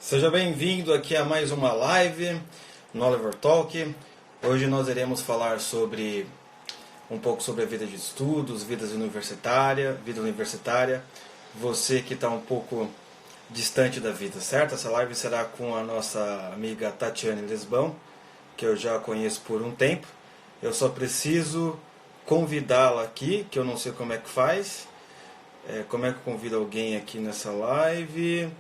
Seja bem-vindo aqui a mais uma live no Oliver Talk. Hoje nós iremos falar sobre um pouco sobre a vida de estudos, vida universitária. Você que está um pouco distante da vida, certo? Essa live será com a nossa amiga Tatiane Lisbão, que eu já conheço por um tempo. Eu só preciso convidá-la aqui, que eu não sei como é que faz. Como é que eu convido alguém aqui nessa live?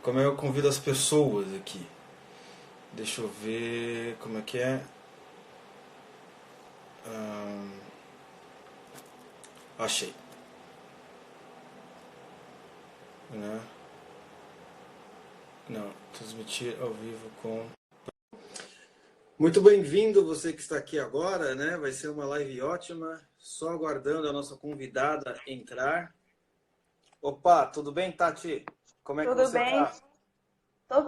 Como eu convido as pessoas aqui. Deixa eu ver como é que é. Achei. Né? Não, transmitir ao vivo com. Muito bem-vindo você que está aqui agora, né? Vai ser uma live ótima. Só aguardando a nossa convidada entrar. Opa, tudo bem, Tati? Como é que Tudo você bem? tá? Tô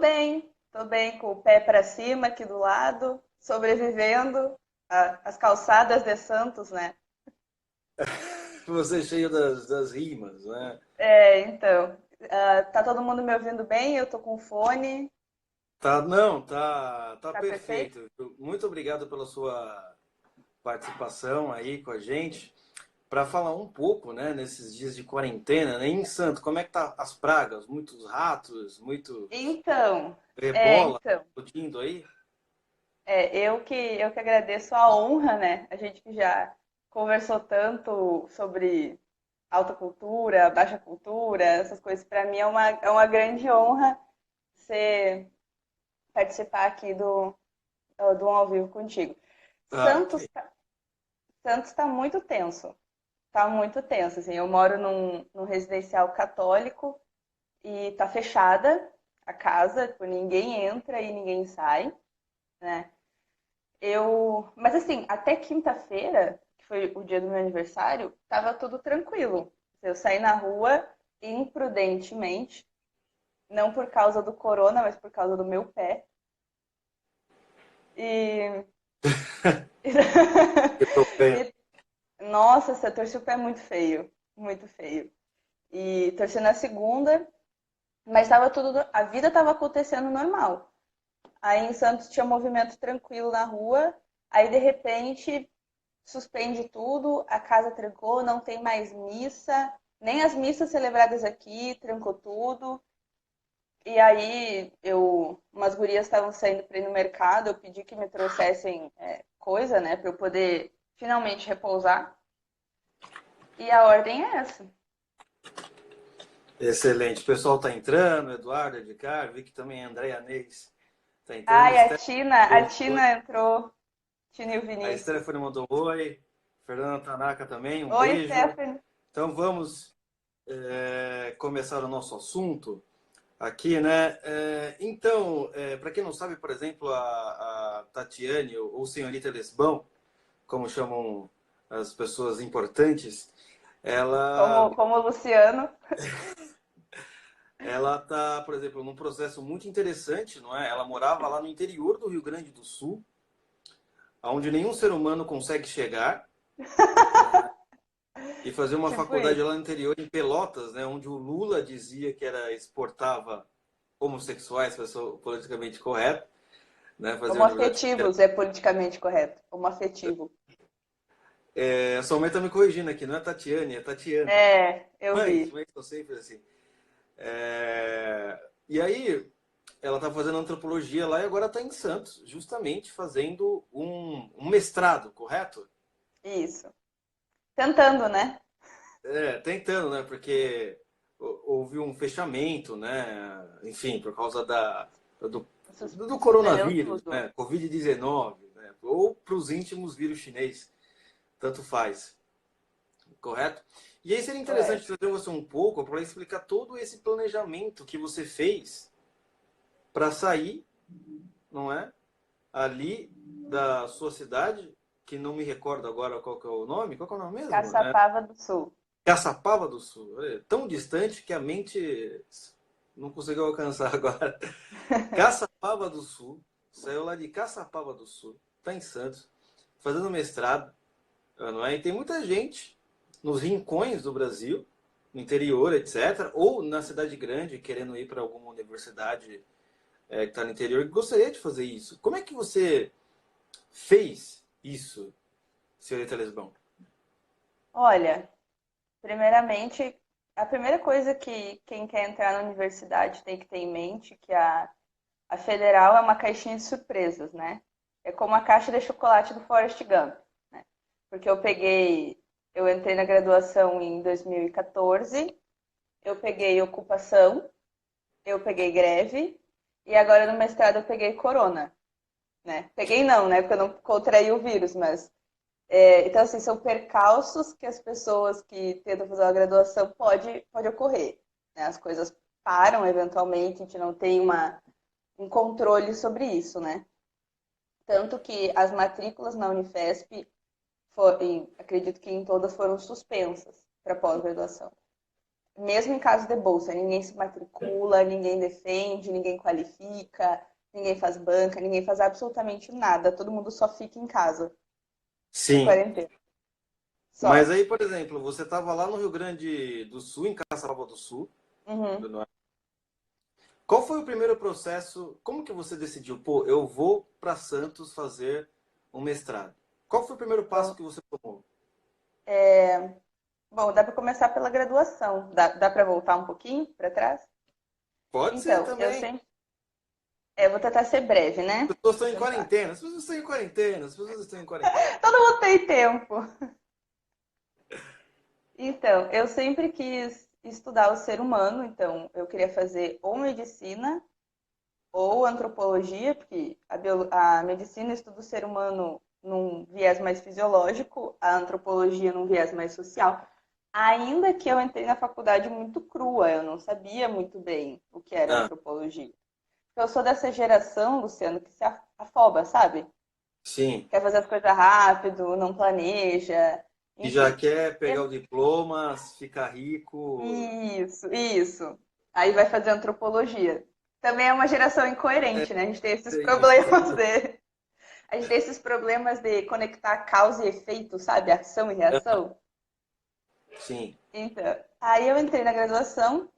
bem, com o pé para cima aqui do lado, sobrevivendo às calçadas de Santos, né? Você é cheio das rimas, né? Tá todo mundo me ouvindo bem? Eu tô com fone, Tá, não, tá tá perfeito? perfeito. Muito obrigado pela sua participação aí com a gente para falar um pouco, né, nesses dias de quarentena, né, em Santo, como é que tá as pragas? Muitos ratos, muito Então, é, ebola então, explodindo aí? eu que agradeço a honra, né? A gente que já conversou tanto sobre alta cultura, baixa cultura, essas coisas, para mim é uma grande honra ser participar aqui do ao vivo contigo. Ah, Santos tá, Santos está muito tenso. Tá muito tenso, assim. Eu moro num residencial católico e tá fechada a casa, tipo, ninguém entra e ninguém sai, né? Mas assim, até quinta-feira, que foi o dia do meu aniversário, tava tudo tranquilo. Eu saí na rua imprudentemente, não por causa do corona, mas por causa do meu pé. E, eu tô bem. e nossa, essa torci o pé muito feio, muito feio. E torci na segunda, mas tava tudo, a vida estava acontecendo normal. Aí em Santos tinha um movimento tranquilo na rua, aí de repente suspende tudo, a casa trancou, não tem mais missa, nem as missas celebradas aqui, trancou tudo. E aí umas gurias estavam saindo para ir no mercado, eu pedi que me trouxessem coisa, né, para eu poder finalmente repousar. E a ordem é essa. Excelente. O pessoal tá entrando, Eduardo, Edgar, vi que também a Andréa Neis tá entrando, Ai, a Esther Tina, a mandou um oi, Tina entrou, Tina e o a Vinícius. Stephanie mandou um oi, Fernanda Tanaka também, um Oi, beijo. Stephanie. Então vamos começar o nosso assunto aqui, né? Então, para quem não sabe, por exemplo, a Tatiane, ou Senhorita Lesbão, como chamam as pessoas importantes, ela Como o Luciano. ela tá, por exemplo, num processo muito interessante, não é? Ela morava lá no interior do Rio Grande do Sul, onde nenhum ser humano consegue chegar, e fazer uma Tipo faculdade isso. lá no interior, em Pelotas, né? Onde o Lula dizia que exportava homossexuais, para ser politicamente correto, né? Fazer uma universidade. Homoafetivos é politicamente correto. Homoafetivo. A sua mãe tá me corrigindo aqui, não é Tatiane, é Tatiana. É, eu Mães, vi. mães estão sempre assim. E aí, ela tá fazendo antropologia lá e agora tá em Santos, justamente fazendo um mestrado, correto? Isso. Tentando, né? Tentando, né? Porque houve um fechamento, né? Enfim, por causa do, do Suspendeu coronavírus, tudo. né? Covid-19, né? Ou para os íntimos vírus chinês, tanto faz, correto? E aí seria interessante Correto. trazer você um pouco para explicar todo esse planejamento que você fez para sair, não é? Ali da sua cidade, que não me recordo agora qual que é o nome, qual que é o nome mesmo? Caçapava do Sul. Caçapava do Sul, tão distante que a mente não conseguiu alcançar agora. Caçapava do Sul, saiu lá de Caçapava do Sul, está em Santos, fazendo mestrado, não é? E tem muita gente nos rincões do Brasil, no interior, etc., ou na cidade grande, querendo ir para alguma universidade que está no interior, que gostaria de fazer isso. Como é que você fez isso, senhorita Lesbão? Olha, primeiramente, a primeira coisa que quem quer entrar na universidade tem que ter em mente que a federal é uma caixinha de surpresas, né? É como a caixa de chocolate do Forrest Gump, né? Porque eu entrei na graduação em 2014, eu peguei ocupação, eu peguei greve e agora no mestrado eu peguei corona, né? Peguei não, né? Porque eu não contraí o vírus, mas então assim são percalços que as pessoas que tentam fazer uma graduação pode ocorrer, né? As coisas param eventualmente, a gente não tem um controle sobre isso, né? Tanto que as matrículas na Unifesp, acredito que em todas foram suspensas para pós-graduação. Mesmo em caso de bolsa, ninguém se matricula, ninguém defende, ninguém qualifica, ninguém faz banca, ninguém faz absolutamente nada. Todo mundo só fica em casa, em Sim. quarentena. Mas Só. aí, por exemplo, você estava lá no Rio Grande do Sul, em Caçapava do Sul. Uhum. Qual foi o primeiro processo? Como que você decidiu? Pô, eu vou para Santos fazer um mestrado. Qual foi o primeiro passo Bom, que você tomou? bom, dá para começar pela graduação. Dá para voltar um pouquinho para trás? Pode ser Então, eu também. sempre. Vou tentar ser breve, As né? pessoas estão Vou em tentar. quarentena. As pessoas estão em quarentena. As pessoas estão em quarentena. Todo mundo tem tempo. Então, eu sempre quis estudar o ser humano, então eu queria fazer ou medicina ou antropologia, porque a medicina estuda o ser humano num viés mais fisiológico, a antropologia num viés mais social. Ainda que eu entrei na faculdade muito crua, eu não sabia muito bem o que era Ah, antropologia. Eu sou dessa geração, Luciano, que se afoba, sabe? sim. Quer fazer as coisas rápido, não planeja, E já enfim. quer pegar o diploma, ficar rico. Isso. Aí vai fazer antropologia. Também é uma geração incoerente, né? A gente tem esses É isso. problemas de. A gente tem esses problemas de conectar causa e efeito, sabe? Ação e reação. Sim. Então, aí eu entrei na graduação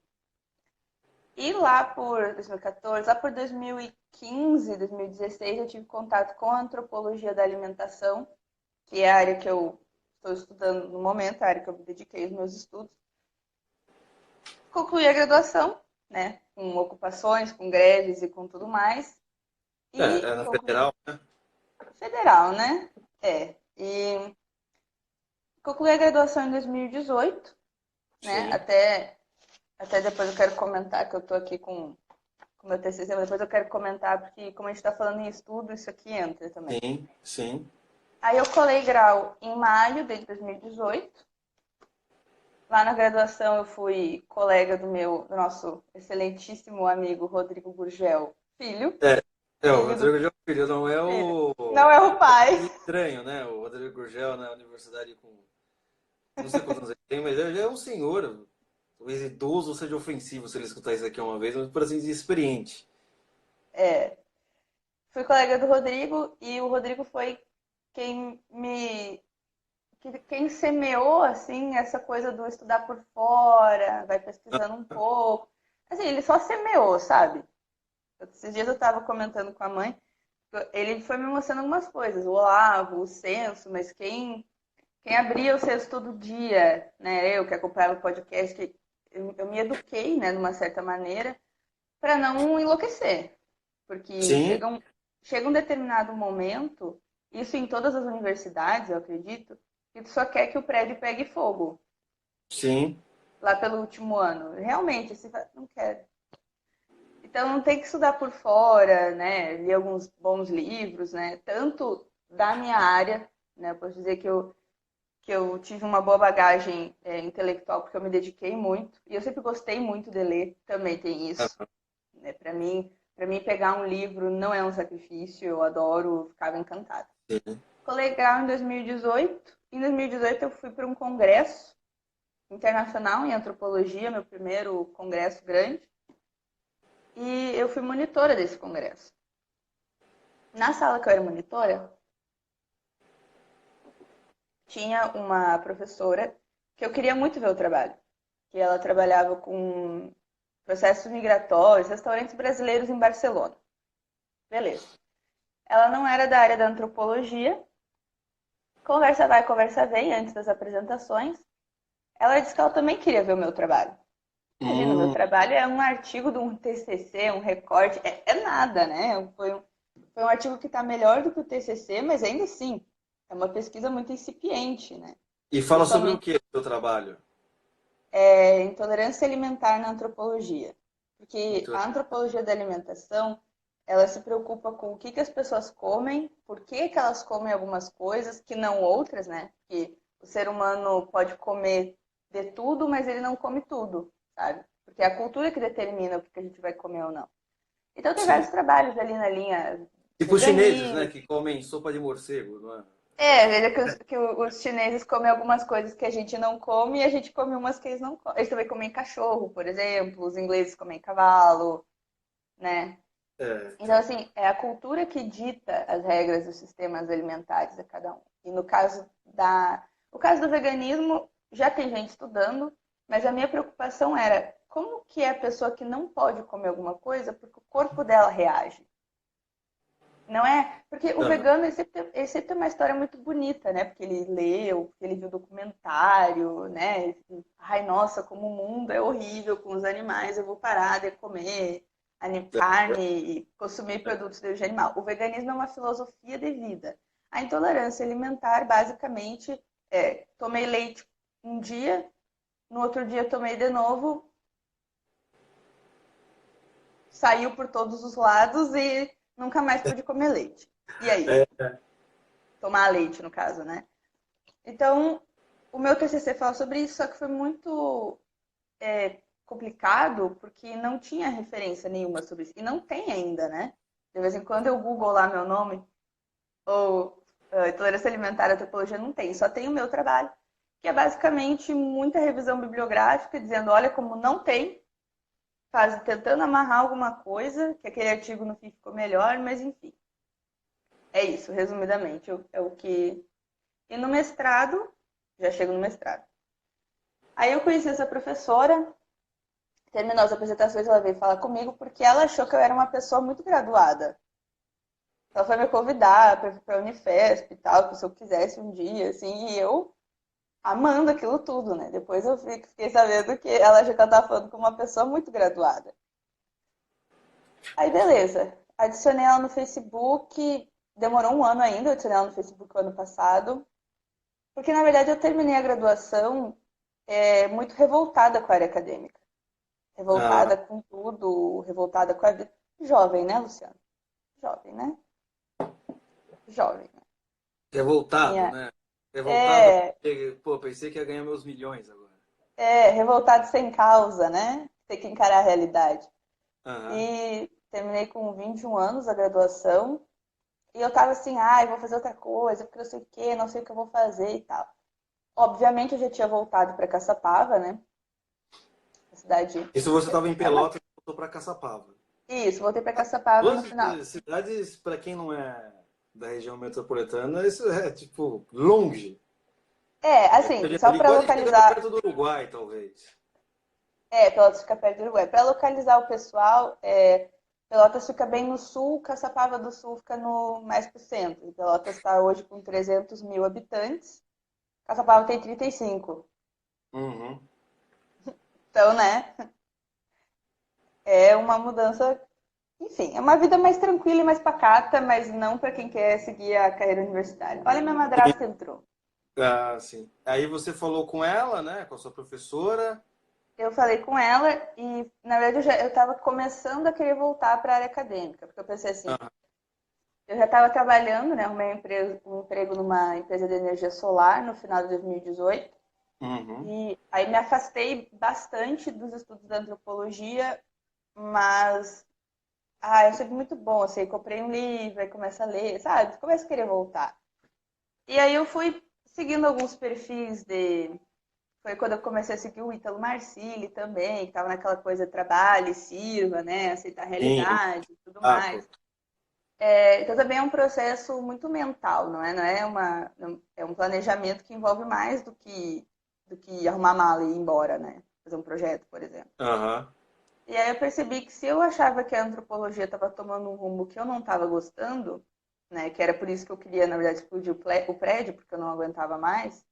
e lá por 2014, lá por 2015, 2016, eu tive contato com a antropologia da alimentação, que é a área que eu estou estudando no momento, a área que eu me dediquei os meus estudos. Concluí a graduação, né? Com ocupações, com greves e com tudo mais. E É na concluí federal, né? federal, né? E concluí a graduação em 2018, né? Sim. Até depois eu quero comentar que eu tô aqui com meu TCC, mas depois eu quero comentar porque como a gente está falando em estudo, isso aqui entra também. Sim, sim. Aí eu colei grau em maio de 2018. Lá na graduação eu fui colega do nosso excelentíssimo amigo Rodrigo Gurgel, filho, O filho do Rodrigo Gurgel Filho não é filho. o. Não é o pai. Estranho, né? O Rodrigo Gurgel na universidade com. Não sei quantos anos ele tem, mas ele já é um senhor. Talvez idoso seja ofensivo se ele escutar isso aqui uma vez, mas por assim dizer, experiente. É, fui colega do Rodrigo e o Rodrigo foi quem me quem semeou assim essa coisa do estudar por fora, vai pesquisando um pouco. Assim, ele só semeou, sabe? Esses dias eu estava comentando com a mãe, ele foi me mostrando algumas coisas, o Olavo, o censo, mas quem abria o censo todo dia, né? Eu que acompanhava o podcast, que eu me eduquei, né, de uma certa maneira, para não enlouquecer. Porque Sim, chega um determinado momento, isso em todas as universidades, eu acredito, que tu só quer que o prédio pegue fogo sim, lá pelo último ano. Realmente, assim, não quero. Então, não tem que estudar por fora, né? Ler alguns bons livros, né? Tanto da minha área, né? Eu posso dizer que eu tive uma boa bagagem intelectual, porque eu me dediquei muito. E eu sempre gostei muito de ler, também tem isso. Né? Para mim, pegar um livro não é um sacrifício, eu adoro, ficava encantada. sim. Colei grau em 2018. Em 2018 eu fui para um congresso internacional em antropologia, meu primeiro congresso grande, e eu fui monitora desse congresso. Na sala que eu era monitora, tinha uma professora que eu queria muito ver o trabalho, que ela trabalhava com processos migratórios, restaurantes brasileiros em Barcelona. Beleza. Ela não era da área da antropologia. Conversa vai, conversa vem, antes das apresentações. Ela disse que ela também queria ver o meu trabalho. Imagina, o meu trabalho é um artigo de um TCC, um recorte, é nada, né? Foi um artigo que está melhor do que o TCC, mas ainda assim, é uma pesquisa muito incipiente, né? E fala sobre o Principalmente que o seu trabalho? intolerância alimentar na antropologia. Porque Então, a antropologia da alimentação, ela se preocupa com o que as pessoas comem, por que elas comem algumas coisas, que não outras, né? Porque o ser humano pode comer de tudo, mas ele não come tudo, sabe? Porque é a cultura que determina o que a gente vai comer ou não. Então tem sim. vários trabalhos ali na linha Tipo os chineses, né? veganismo. Que comem sopa de morcego, não é? Veja que os chineses comem algumas coisas que a gente não come e a gente come umas que eles não comem. Eles também comem cachorro, por exemplo, os ingleses comem cavalo, né? É, Então, assim, é a cultura que dita as regras dos sistemas alimentares a cada um. E no caso o caso do veganismo, já tem gente estudando, mas a minha preocupação era como que é a pessoa que não pode comer alguma coisa porque o corpo dela reage. Não é? Porque o aham. vegano, ele sempre tem uma história muito bonita, né? Porque ele leu, porque ele viu documentário, né? Ai, nossa, como o mundo é horrível com os animais, eu vou parar de comer carne e consumir produtos de origem animal. O veganismo é uma filosofia de vida. A intolerância alimentar, basicamente, tomei leite um dia, no outro dia tomei de novo, saiu por todos os lados e nunca mais pude comer leite. E aí? É, Tomar leite, no caso, né? Então, o meu TCC fala sobre isso, só que foi muito complicado, porque não tinha referência nenhuma sobre isso. E não tem ainda, né? De vez em quando eu google lá meu nome, ou intolerância alimentar e antropologia, não tem. Só tem o meu trabalho, que é basicamente muita revisão bibliográfica, dizendo, olha como não tem, tentando amarrar alguma coisa, que aquele artigo no fim ficou melhor, mas enfim. É isso, resumidamente. É o que. E no mestrado, já chego no mestrado. Aí eu conheci essa professora, terminou as apresentações, ela veio falar comigo porque ela achou que eu era uma pessoa muito graduada. Ela foi me convidar para a Unifesp e tal, se eu quisesse um dia, assim, e eu amando aquilo tudo, né? Depois eu fiquei sabendo que ela achou que ela estava falando com uma pessoa muito graduada. Aí beleza, adicionei ela no Facebook, demorou um ano ainda, eu adicionei ela no Facebook o ano passado, porque na verdade eu terminei a graduação muito revoltada com a área acadêmica. ah, Revoltada com tudo, revoltada com a vida. Jovem, né, Luciano? Jovem, né? Jovem. Né? revoltado, Tinha. né? Revoltado É, porque, pô, pensei que ia ganhar meus milhões agora. revoltado sem causa, né? Tem que encarar a realidade. Aham. E terminei com 21 anos a graduação. E eu tava assim, eu vou fazer outra coisa, porque não sei o quê, não sei o que eu vou fazer e tal. Obviamente eu já tinha voltado para Caçapava, né? A cidade. Isso você estava em É uma... Pelotas e voltou para Caçapava. Isso, voltei para Caçapava no Duas final. cidades, para quem não é da região metropolitana, isso é tipo longe. Assim, só Ali para quase chegando localizar. perto do Uruguai, talvez. Pelotas fica perto do Uruguai. Para localizar o pessoal, Pelotas fica bem no sul, Caçapava do Sul fica mais pro centro. E Pelotas está hoje com 300 mil habitantes, Caçapava tem 35. Uhum. Então, né, é uma mudança. Enfim, é uma vida mais tranquila e mais pacata, mas não para quem quer seguir a carreira universitária. Olha, minha madrasta entrou. Ah, sim. Aí você falou com ela, né? Com a sua professora. Eu falei com ela e, na verdade, eu estava começando a querer voltar para a área acadêmica, porque eu pensei assim, Ah, eu já estava trabalhando, né? Arrumei um emprego numa empresa de energia solar no final de 2018. uhum. E aí me afastei bastante dos estudos da antropologia, mas é sempre muito bom. Assim, comprei um livro, aí começa a ler, sabe? Começa a querer voltar. E aí eu fui seguindo alguns perfis de. Foi quando eu comecei a seguir o Ítalo Marcilli também, que estava naquela coisa trabalhe, sirva, né? Aceitar a Sim. realidade e tudo Ah, pô. mais. Então também é um processo muito mental, não é? É um planejamento que envolve mais do que arrumar mala e ir embora, né? fazer um projeto, por exemplo. Aham. E aí eu percebi que se eu achava que a antropologia estava tomando um rumo que eu não estava gostando, né, que era por isso que eu queria, na verdade, explodir o prédio, porque eu não aguentava mais,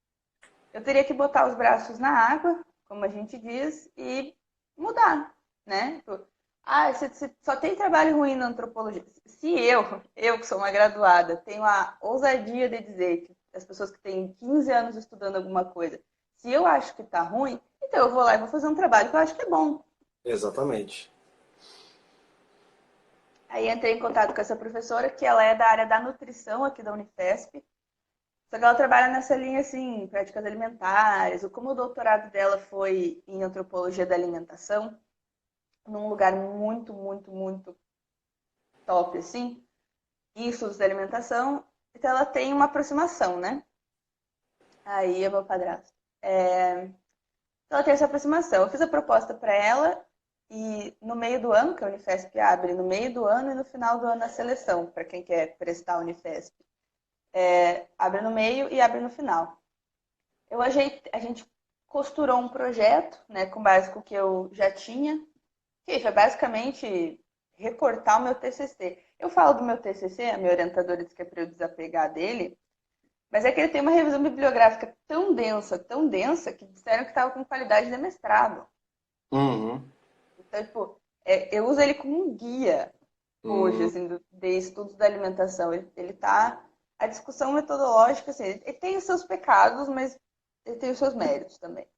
eu teria que botar os braços na água, como a gente diz, e mudar, né? Tipo, ah, você só tem trabalho ruim na antropologia. Se eu que sou uma graduada, tenho a ousadia de dizer que as pessoas que têm 15 anos estudando alguma coisa, se eu acho que tá ruim, então eu vou lá e vou fazer um trabalho que eu acho que é bom. Exatamente. Aí entrei em contato com essa professora, que ela é da área da nutrição aqui da Unifesp. Só que ela trabalha nessa linha, assim, práticas alimentares. Como o doutorado dela foi em antropologia da alimentação, num lugar muito, muito, muito top, assim, em estudos da alimentação, então ela tem uma aproximação, né? Aí é meu padrasto. Então ela tem essa aproximação. Eu fiz a proposta para ela e no meio do ano, que a Unifesp abre, no meio do ano e no final do ano a seleção, para quem quer prestar a Unifesp. Abre no meio e abre no final. A gente costurou um projeto, né, com base no que eu já tinha, que foi basicamente recortar o meu TCC. Eu falo do meu TCC, a minha orientadora disse que é para eu desapegar dele, mas é que ele tem uma revisão bibliográfica tão densa, que disseram que estava com qualidade de mestrado. Uhum. Então, tipo, eu uso ele como um guia hoje, Uhum. assim, de estudos da alimentação. Ele tá... A discussão metodológica, assim, ele tem os seus pecados, mas ele tem os seus méritos também.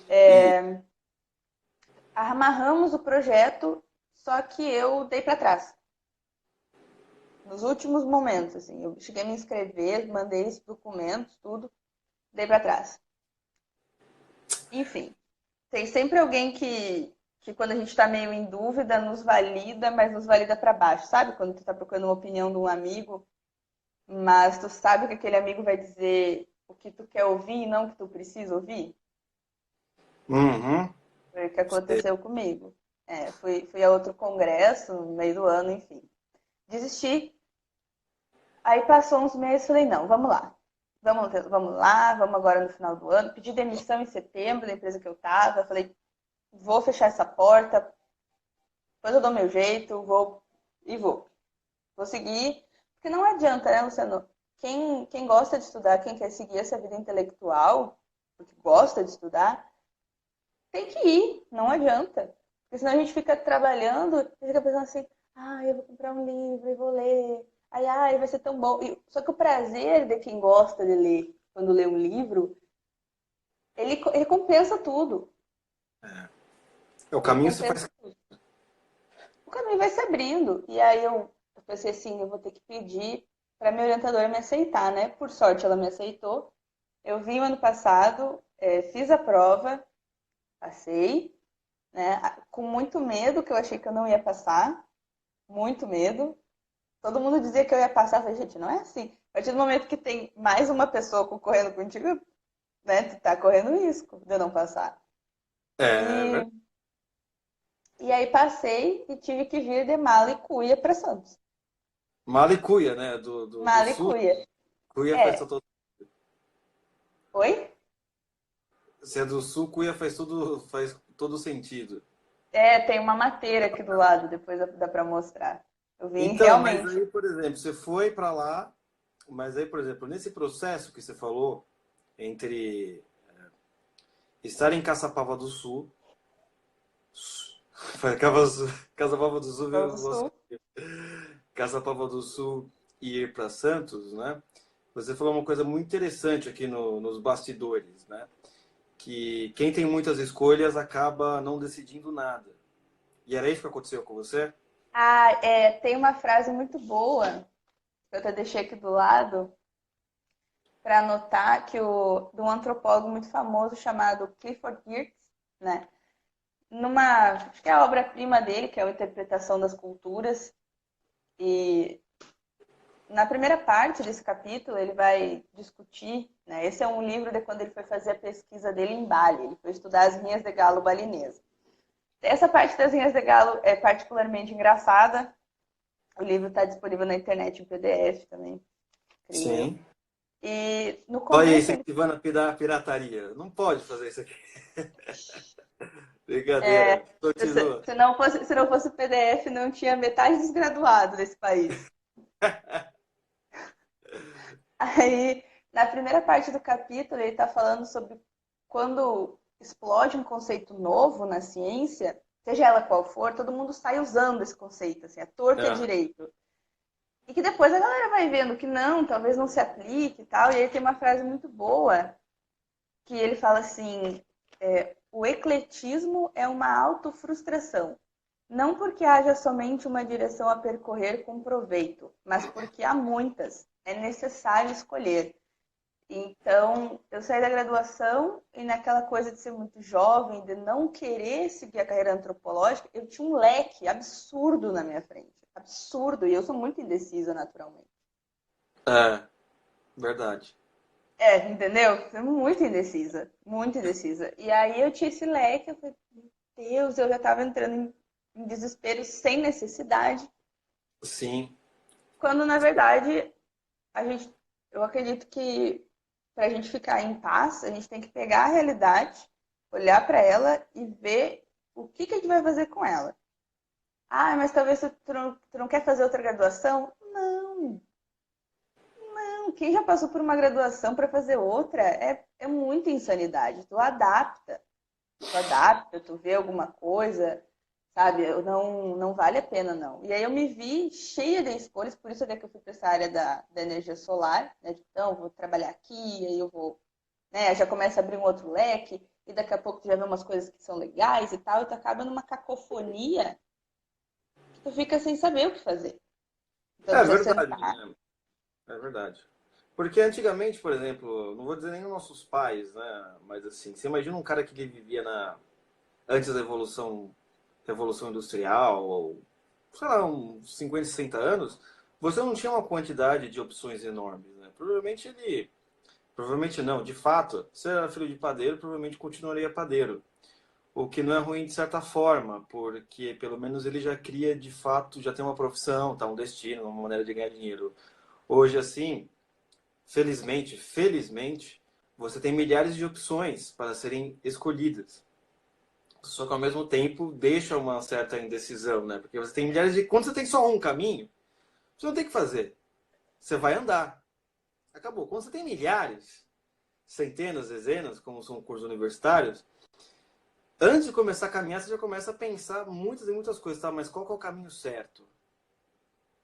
E, Amarramos o projeto, só que eu dei para trás. Nos últimos momentos, assim, eu cheguei a me inscrever, mandei esses documentos, tudo, dei para trás. Enfim, tem sempre alguém que quando a gente está meio em dúvida, nos valida, mas nos valida para baixo, sabe? Quando tu está procurando uma opinião de um amigo, mas tu sabe que aquele amigo vai dizer o que tu quer ouvir e não o que tu precisa ouvir. uhum. Foi o que Sei. aconteceu comigo. Fui a outro congresso no meio do ano, enfim. Desisti. Aí passou uns meses, falei, não, vamos lá. Vamos lá, vamos agora no final do ano. Pedi demissão em setembro da empresa que eu estava. Falei, vou fechar essa porta, depois eu dou meu jeito, vou. Vou seguir. Porque não adianta, né, Luciano? Quem gosta de estudar, quem quer seguir essa vida intelectual, porque gosta de estudar, tem que ir, não adianta. Porque senão a gente fica trabalhando e fica pensando assim, eu vou comprar um livro e vou ler. Vai ser tão bom. Só que o prazer de quem gosta de ler, quando lê um livro, ele compensa tudo. É, o Ele caminho se compensa faz. tudo. O caminho vai se abrindo. E aí eu pensei assim, eu vou ter que pedir para minha orientadora me aceitar, né? Por sorte ela me aceitou. Eu vim ano passado, fiz a prova, passei, né? Com muito medo, que eu achei que eu não ia passar. Muito medo. Todo mundo dizia que eu ia passar. Eu falei, gente, não é assim. A partir do momento que tem mais uma pessoa concorrendo contigo, né? Tu tá correndo risco de eu não passar. É, E, e aí passei e tive que vir de mala e cuia para Santos. Mala e cuia, né? Do Mala e sul, cuia. cuia faz É. todo. Oi? Se é do sul, cuia faz todo sentido. Tem uma mateira aqui do lado, depois dá para mostrar. Eu vim Então, mas realmente. aí, por exemplo, você foi para lá, mas aí, por exemplo, nesse processo que você falou entre estar em Caçapava do Sul, Caçapava do Sul, Sou do você, Sul. Caçapava do Sul e ir para Santos, né? Você falou uma coisa muito interessante aqui nos bastidores, né? Que quem tem muitas escolhas acaba não decidindo nada. E era isso que aconteceu com você? Tem uma frase muito boa que eu até deixei aqui do lado para anotar de um antropólogo muito famoso chamado Clifford Geertz, né? Acho que é a obra-prima dele, que é a Interpretação das Culturas, e na primeira parte desse capítulo ele vai discutir, né? Esse é um livro de quando ele foi fazer a pesquisa dele em Bali, ele foi estudar as rinhas de galo balinesa. Essa parte das rinhas de galo é particularmente engraçada. O livro está disponível na internet em PDF também, creio eu. Sim. E no Olha aí, começo ele... incentivando a pirataria. Não pode fazer isso aqui. Brincadeira. É, Continua. se não fosse PDF, não tinha metade dos graduados nesse país. Aí, na primeira parte do capítulo, ele está falando sobre quando explode um conceito novo na ciência, seja ela qual for, todo mundo sai usando esse conceito, assim, a torta e a Ah, direito. E que depois a galera vai vendo que não, talvez não se aplique e tal. E aí tem uma frase muito boa que ele fala assim: o ecletismo é uma autofrustração. Não porque haja somente uma direção a percorrer com proveito, mas porque há muitas. É necessário escolher. Então, eu saí da graduação e naquela coisa de ser muito jovem, de não querer seguir a carreira antropológica, eu tinha um leque absurdo na minha frente. Absurdo. E eu sou muito indecisa naturalmente. é, verdade. Entendeu? Eu muito indecisa. Muito indecisa. E aí eu tinha esse leque, eu falei, meu Deus, eu já estava entrando em desespero sem necessidade. Sim. Quando, na verdade, eu acredito que para a gente ficar em paz, a gente tem que pegar a realidade, olhar para ela e ver o que, que a gente vai fazer com ela. Ah, mas talvez tu não quer fazer outra graduação? Não, não. Quem já passou por uma graduação para fazer outra é muita insanidade. Tu adapta, tu vê alguma coisa, sabe? Não, não vale a pena, não. E aí eu me vi cheia de escolhas, por isso é que eu fui para essa área da energia solar, né? Então, vou trabalhar aqui, aí eu vou, né? Já começa a abrir um outro leque, e daqui a pouco tu já vê umas coisas que são legais e tal, e tu acaba numa cacofonia que tu fica sem saber o que fazer. Então, tu É precisa verdade, sentar. né? É verdade. Porque antigamente, por exemplo, não vou dizer nem os nossos pais, né? Mas assim, você imagina um cara que ele vivia antes da Revolução Industrial, ou sei lá, uns 50, 60 anos, você não tinha uma quantidade de opções enormes, né? Provavelmente não, de fato, se era filho de padeiro, provavelmente continuaria padeiro. O que não é ruim de certa forma, porque pelo menos ele já cria de fato, já tem uma profissão, tá, um destino, uma maneira de ganhar dinheiro. Hoje, assim, felizmente, você tem milhares de opções para serem escolhidas. Só que ao mesmo tempo deixa uma certa indecisão, né? Porque você tem milhares de. Quando você tem só um caminho, você não tem o que fazer. Você vai andar. Acabou. Quando você tem milhares, centenas, dezenas, como são cursos universitários, antes de começar a caminhar, você já começa a pensar muitas e muitas coisas, tá? Mas qual que é o caminho certo?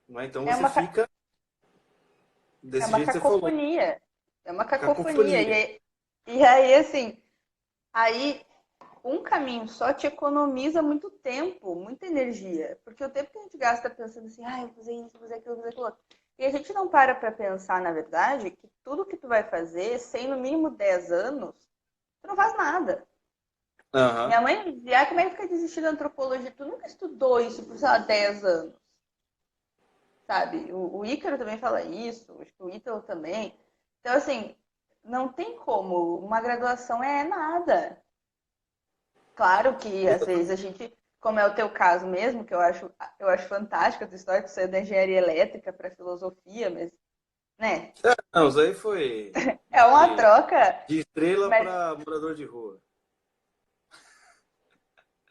Não é? Então É você uma, fica é desse uma jeito que você falou. cacofonia. É uma cacofonia. Cacofonia. E aí, assim, aí um caminho só te economiza muito tempo, muita energia. Porque o tempo que a gente gasta pensando assim, ah, eu vou fazer isso, vou fazer aquilo, vou fazer aquilo outro. E a gente não para pensar, na verdade, que tudo que tu vai fazer, sem no mínimo 10 anos, tu não faz nada. Aham. Minha mãe dizia, ah, como é que fica desistindo da antropologia? Tu nunca estudou isso por, sei lá, 10 anos, sabe? O Ícaro também fala isso, acho que o Ítalo também. Então, assim, não tem como. Uma graduação é nada. Claro que às vezes a gente, como é o teu caso mesmo, que eu acho fantástica a tua história, que você é da engenharia elétrica para filosofia, mas, né, Não, isso aí foi é uma de, troca, de estrela mas para morador de rua.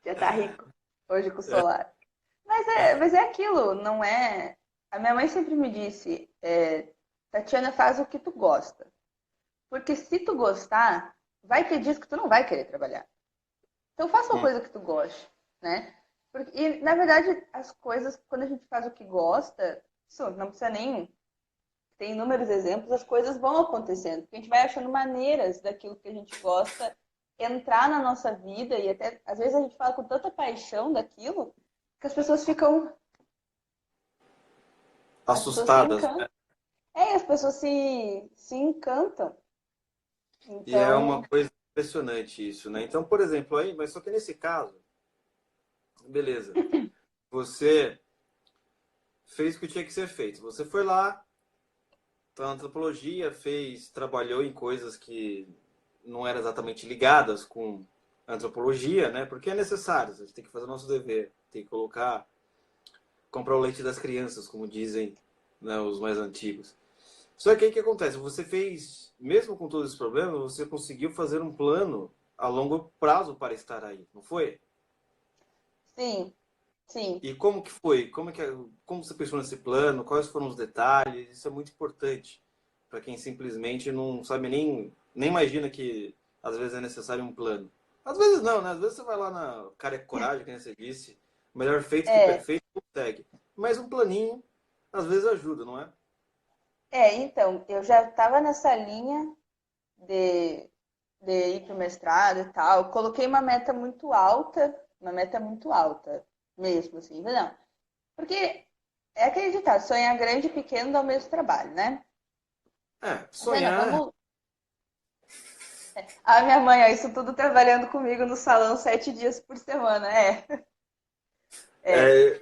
já tá rico hoje com o solar. Mas é aquilo, não é. A minha mãe sempre me disse, Tatiana, faz o que tu gosta. Porque se tu gostar, vai ter dias que tu não vai querer trabalhar. Então faça uma Hum. coisa que tu goste, né? E, na verdade, as coisas, quando a gente faz o que gosta, isso não precisa nem. Tem inúmeros exemplos, as coisas vão acontecendo. Porque a gente vai achando maneiras daquilo que a gente gosta entrar na nossa vida e até, às vezes, a gente fala com tanta paixão daquilo que as pessoas ficam. As pessoas se Assustadas, encantam. né? As pessoas se encantam. E é uma Então, coisa impressionante isso, né? Então, por exemplo, aí, mas só que nesse caso, beleza, você fez o que tinha que ser feito. Você foi lá, tá na antropologia, trabalhou em coisas que não eram exatamente ligadas com antropologia, né? Porque é necessário, a gente tem que fazer o nosso dever, tem que comprar o leite das crianças, como dizem, né, os mais antigos. Só que aí o que acontece? Você fez, mesmo com todos os problemas, você conseguiu fazer um plano a longo prazo para estar aí, não foi? Sim, sim. E como que foi? Como você pensou nesse plano? Quais foram os detalhes? Isso é muito importante para quem simplesmente não sabe nem imagina que às vezes é necessário um plano. Às vezes não, né? Às vezes você vai lá na cara e coragem, que nem você disse, melhor feito que É, perfeito, consegue. Mas um planinho às vezes ajuda, não é? então, eu já estava nessa linha de, de ir para o mestrado e tal. Coloquei uma meta muito alta mesmo, assim, não. Porque é acreditar, sonhar grande e pequeno dá o mesmo trabalho, né? É, Eu falei, não, sonhar. vamos. A minha mãe, ó, isso tudo trabalhando comigo no salão 7 dias por semana, é, É,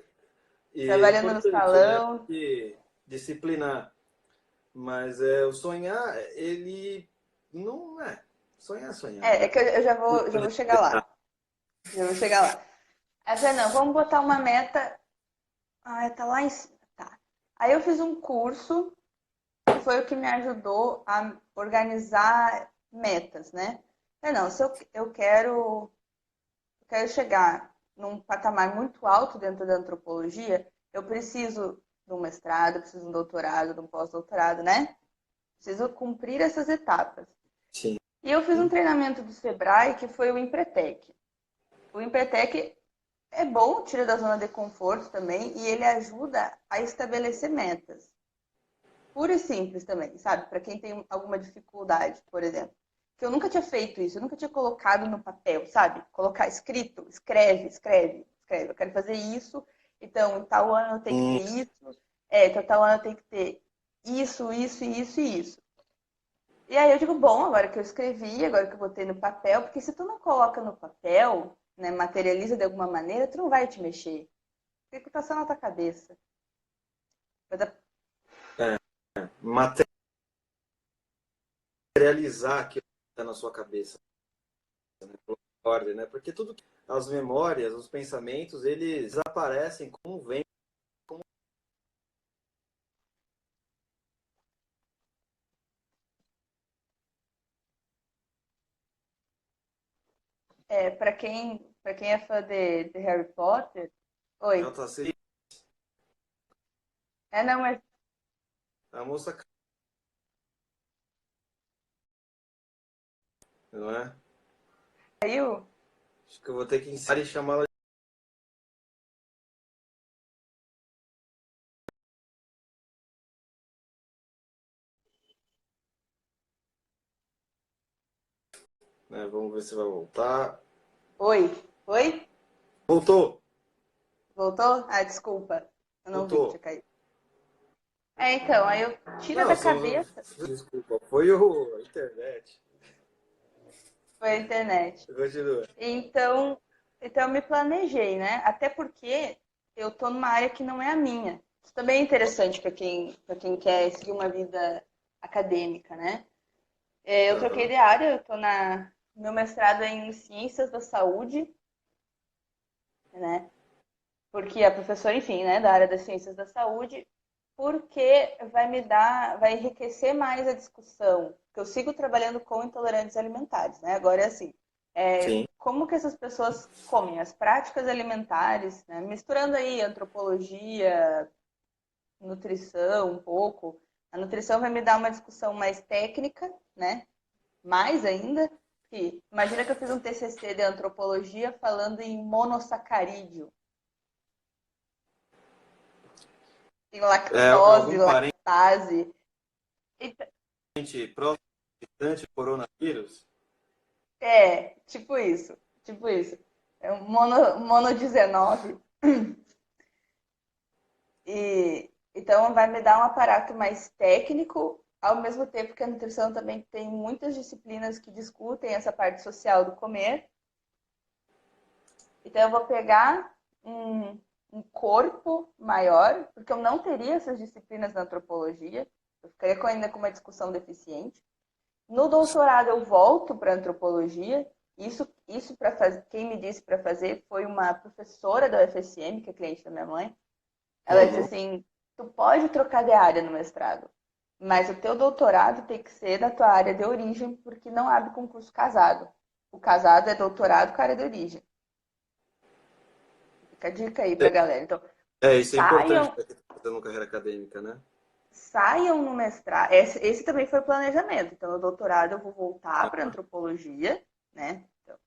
e é trabalhando no importante, né? salão. Porque disciplinar. Mas o sonhar, ele não é. Sonhar é sonhar, É né? que eu já vou chegar lá. Já vou chegar lá. Aí eu falei, não, vamos botar uma meta. Ah, tá lá em cima. Tá. Aí eu fiz um curso que foi o que me ajudou a organizar metas, né? Falei, não, se eu quero chegar num patamar muito alto dentro da antropologia, eu preciso de um mestrado, preciso de um doutorado, de um pós-doutorado, né? Preciso cumprir essas etapas. Sim. E eu fiz um treinamento do Sebrae que foi o Empretec. O Empretec é bom, tira da zona de conforto também, e ele ajuda a estabelecer metas. Pura e simples também, sabe? Para quem tem alguma dificuldade, por exemplo. Que eu nunca tinha feito isso, eu nunca tinha colocado no papel, sabe? Colocar escrito, escreve, escreve, escreve. Eu quero fazer isso, então em tal ano eu tenho que Hum, ter isso, então tal ano eu tenho que ter isso, isso, isso e isso. E aí eu digo, bom, agora que eu escrevi, agora que eu botei no papel, porque se tu não coloca no papel, né, materializa de alguma maneira, tu não vai te mexer. Porque tá só na tua cabeça. Vai dar- é, materializar aquilo que está na sua cabeça, né? Por ordem, né? Porque as memórias, os pensamentos, eles aparecem como vem. para quem é fã de Harry Potter, oi. JC, Não, mas a moça, não é? caiu? Acho que eu vou ter que ensinar e chamá-la, né? Vamos ver se vai voltar. Oi? Oi? Voltou! Voltou? Ah, desculpa. Eu não vi que tinha Voltou! caído. Então, aí eu tira Não, da só. cabeça, Desculpa, foi a internet. foi a internet. Continua. Então eu me planejei, né? Até porque eu tô numa área que não é a minha. Isso também é interessante para quem quer seguir uma vida acadêmica, né? Eu troquei Aham. de área, eu tô meu mestrado é em Ciências da Saúde, né? Porque a professora, enfim, né, da área das Ciências da Saúde, porque vai enriquecer mais a discussão. Que eu sigo trabalhando com intolerantes alimentares, né? Agora é assim, Sim. como que essas pessoas comem, as práticas alimentares, né? Misturando aí antropologia, nutrição um pouco. A nutrição vai me dar uma discussão mais técnica, né? Mais ainda, que imagina que eu fiz um TCC de antropologia falando em monossacarídeo, em lactose, Algum lactase. parente próximo, distante, coronavírus? Tipo isso, tipo isso. É um mono 19. E então vai me dar um aparato mais técnico, ao mesmo tempo que a nutrição também tem muitas disciplinas que discutem essa parte social do comer. Então eu vou pegar um corpo maior, porque eu não teria essas disciplinas na antropologia, eu ficaria ainda com uma discussão deficiente. No doutorado eu volto para antropologia. Isso para fazer, quem me disse para fazer foi uma professora da UFSM, que é cliente da minha mãe. Ela disse Uhum. assim: tu pode trocar de área no mestrado, mas o teu doutorado tem que ser da tua área de origem, porque não abre concurso casado. O casado é doutorado com área de origem. Fica a dica aí pra galera. Então, Isso é importante saiam, para quem está fazendo carreira acadêmica, né? saiam no mestrado. Esse também foi o planejamento. Então, no doutorado eu vou voltar para antropologia, né? Então,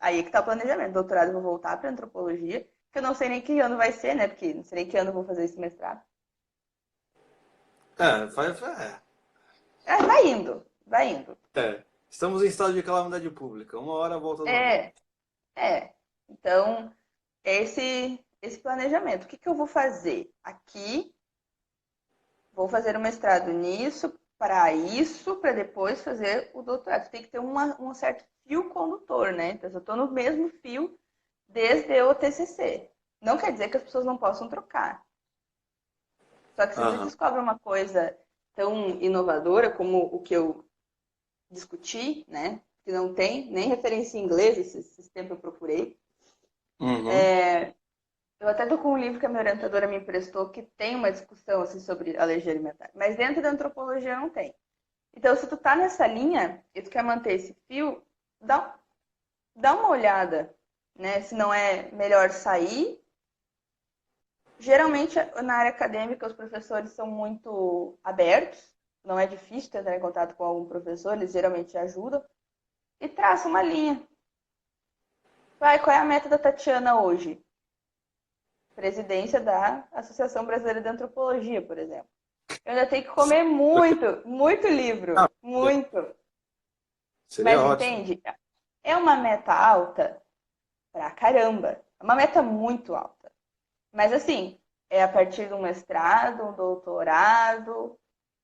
aí é que tá o planejamento. Doutorado eu vou voltar para antropologia, que eu não sei nem que ano vai ser, né? Porque não sei nem que ano eu vou fazer esse mestrado. É. Vai indo, vai indo. Estamos em estado de calamidade pública. Uma hora volta ao normal. É, é. Então, esse planejamento. O que que eu vou fazer? Aqui, vou fazer o mestrado nisso, para depois fazer o doutorado. Tem que ter um certo fio condutor, né? Então, eu estou no mesmo fio desde o TCC. Não quer dizer que as pessoas não possam trocar. Só que se você Aham. descobre uma coisa tão inovadora como o que eu discuti, né? Que não tem nem referência em inglês, esse tempo eu procurei. Uhum. Eu até tô com um livro que a minha orientadora me emprestou que tem uma discussão assim, sobre alergia alimentar. Mas dentro da antropologia não tem. Então, se tu tá nessa linha e tu quer manter esse fio, dá uma olhada, né? Se não é melhor sair. Geralmente, na área acadêmica, os professores são muito abertos. Não é difícil entrar em contato com algum professor, eles geralmente ajudam. E traça uma linha. Vai, qual é a meta da Tatiana hoje? Presidência da Associação Brasileira de Antropologia, por exemplo. Eu ainda tenho que comer muito, muito livro. Ah, Muito. seria Mas ótimo. entende? É uma meta alta pra caramba. É uma meta muito alta. Mas assim, é a partir de um mestrado, um doutorado,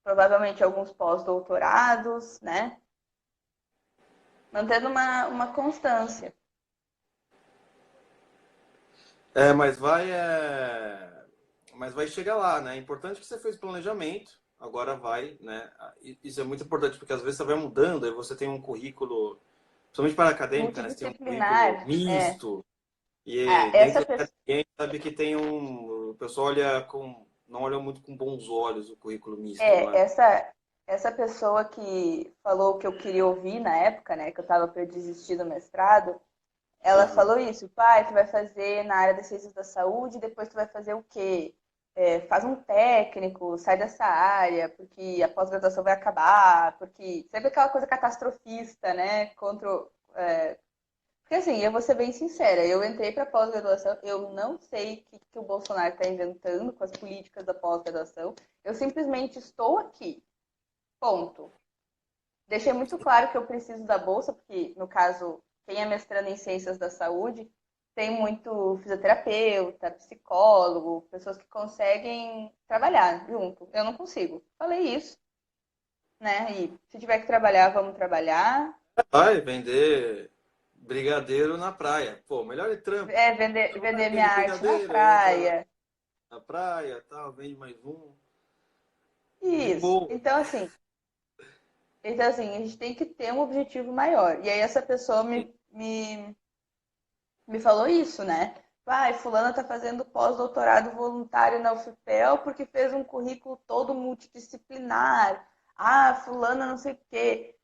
provavelmente alguns pós-doutorados, né? Mantendo uma constância. É, mas vai, mas vai chegar lá, né? É importante que você fez planejamento, agora vai, né? Isso é muito importante, porque às vezes você vai mudando e você tem um currículo, principalmente para a acadêmica, né? Você tem um currículo Multidisciplinar, é. misto, Ah, e essa dentro da pessoa. academia a gente sabe que tem um. O pessoal não olha muito com bons olhos o currículo misto, não É, é? essa pessoa que falou que eu queria ouvir na época, né, que eu estava para desistir do mestrado, ela Aham. falou isso, pai, tu vai fazer na área das ciências da saúde, depois tu vai fazer o quê? Faz um técnico, sai dessa área, porque a pós-graduação vai acabar, porque sempre aquela coisa catastrofista, né, porque assim, eu vou ser bem sincera, eu entrei para pós-graduação, eu não sei que o Bolsonaro está inventando com as políticas da pós-graduação, eu simplesmente estou aqui. Ponto. Deixei muito claro que eu preciso da bolsa, porque, no caso, quem é mestrando em ciências da saúde tem muito fisioterapeuta, psicólogo, pessoas que conseguem trabalhar junto. Eu não consigo. Falei isso, né? E se tiver que trabalhar, vamos trabalhar. Vai vender brigadeiro na praia. Pô, melhor ir trampo. Vender minha Vende arte na brigadeiro, entra praia. na praia, tal, vende mais um. De Isso. boa. Então, assim, a gente tem que ter um objetivo maior. E aí essa pessoa me falou isso, né? Vai, fulana tá fazendo pós-doutorado voluntário na UFPEL porque fez um currículo todo multidisciplinar. Ah, fulana não sei o quê.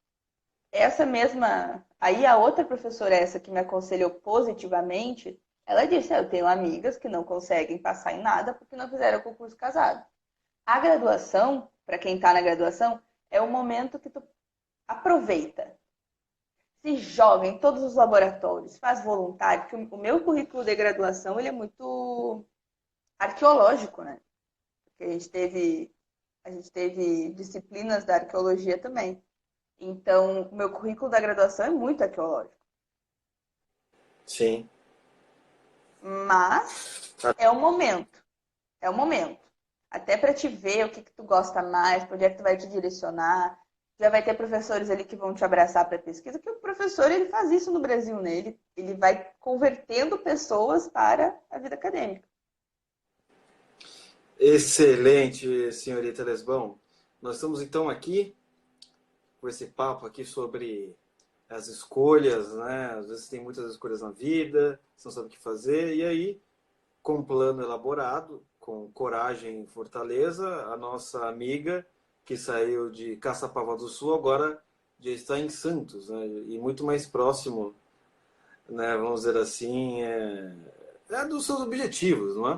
Essa mesma... Aí a outra professora, essa que me aconselhou positivamente, ela disse, eu tenho amigas que não conseguem passar em nada porque não fizeram o concurso casado. A graduação, para quem está na graduação, é o momento que tu aproveita, se joga em todos os laboratórios, faz voluntário, porque o meu currículo de graduação ele é muito arqueológico, né? Porque a gente teve disciplinas da arqueologia também. Então, o meu currículo da graduação é muito arqueológico. Sim. Mas é o momento. É o momento. Até para te ver o que tu gosta mais, para onde é que tu vai te direcionar. Já vai ter professores ali que vão te abraçar para pesquisa, que o professor ele faz isso no Brasil, né? Ele vai convertendo pessoas para a vida acadêmica. Excelente, senhorita Lesbão. Nós estamos então aqui com esse papo aqui sobre as escolhas, né? Às vezes tem muitas escolhas na vida, você não sabe o que fazer, e aí, com um plano elaborado, com coragem e fortaleza, a nossa amiga que saiu de Caçapava do Sul agora já está em Santos, né? E muito mais próximo, né? Vamos dizer assim, dos seus objetivos, não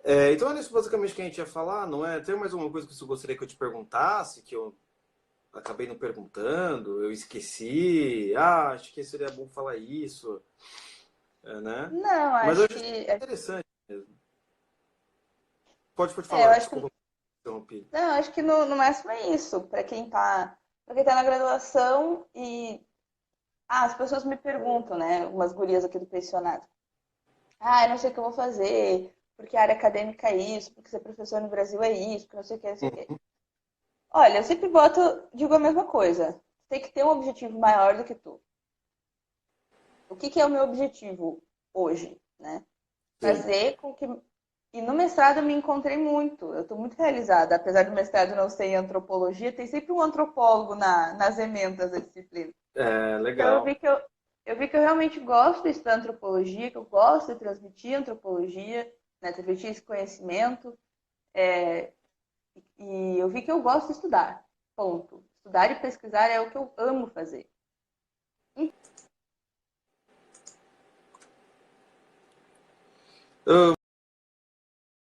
é? Então era isso basicamente que a gente ia falar, não é? Tem mais alguma coisa que você gostaria que eu te perguntasse, que eu acabei não perguntando, eu esqueci, acho que seria bom falar isso, né? Não, Mas eu acho acho que. interessante mesmo. Pode Eu falar, acho que. desculpa, interrompi. Não, acho que no máximo é isso. Para quem tá na graduação e. Ah, as pessoas me perguntam, né? Umas gurias aqui do pensionato. Ah, eu não sei o que eu vou fazer, porque a área acadêmica é isso, porque ser professor no Brasil é isso, porque não sei o que, não sei o que. Olha, eu sempre digo a mesma coisa. Tem que ter um objetivo maior do que tu. O que que é o meu objetivo hoje, né? Sim. Fazer com que. E no mestrado eu me encontrei muito. Eu estou muito realizada. Apesar do mestrado não ser em antropologia, tem sempre um antropólogo nas ementas da disciplina. Então Legal. eu vi que eu realmente gosto de estudar antropologia, que eu gosto de transmitir antropologia, né? Transmitir esse conhecimento. E eu vi que eu gosto de estudar. Ponto. Estudar e pesquisar é o que eu amo fazer.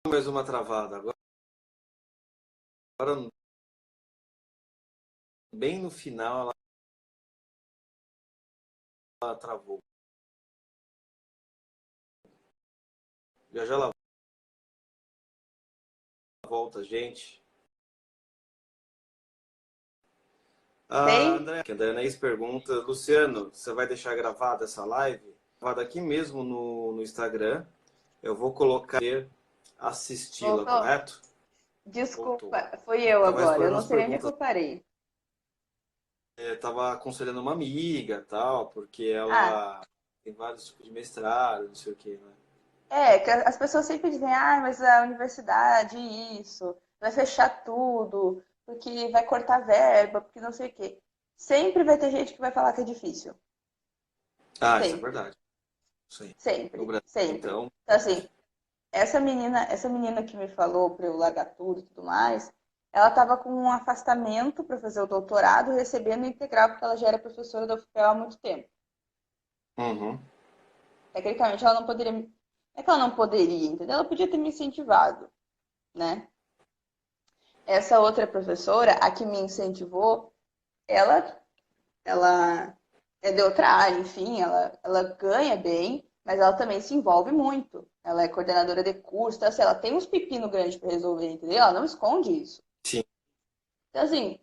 Mais uma travada. Agora, bem no final, ela travou. Já já ela volta, gente. Tem? André, que a Anaís pergunta, Luciano, você vai deixar gravada essa live? Gravada aqui mesmo no Instagram. Eu vou colocar assisti-la, Voltou? correto? Voltou. Desculpa, foi eu Estava agora. Eu respondendo não as sei nem onde é que perguntas. eu parei. Estava aconselhando uma amiga, tal, porque Ah, ela tem vários tipos de mestrado, não sei o quê, né? que as pessoas sempre dizem, ah, mas a universidade, isso, vai fechar tudo, porque vai cortar verba, porque não sei o quê. Sempre vai ter gente que vai falar que é difícil. Isso é Sempre, verdade. Sim. No sempre, Brasil, sempre. então. Então, assim, essa menina que me falou para eu largar tudo e tudo mais, ela estava com um afastamento para fazer o doutorado, recebendo integral, porque ela já era professora da UFPEL há muito tempo. Uhum. Tecnicamente, ela não poderia. Não é que ela não poderia, entendeu? Ela podia ter me incentivado, né? Essa outra professora, a que me incentivou, ela, ela é de outra área, enfim, ela ganha bem, mas ela também se envolve muito. Ela é coordenadora de curso, então, assim, ela tem uns pepino grandes para resolver, entendeu? Ela não esconde isso. Sim. Então, assim,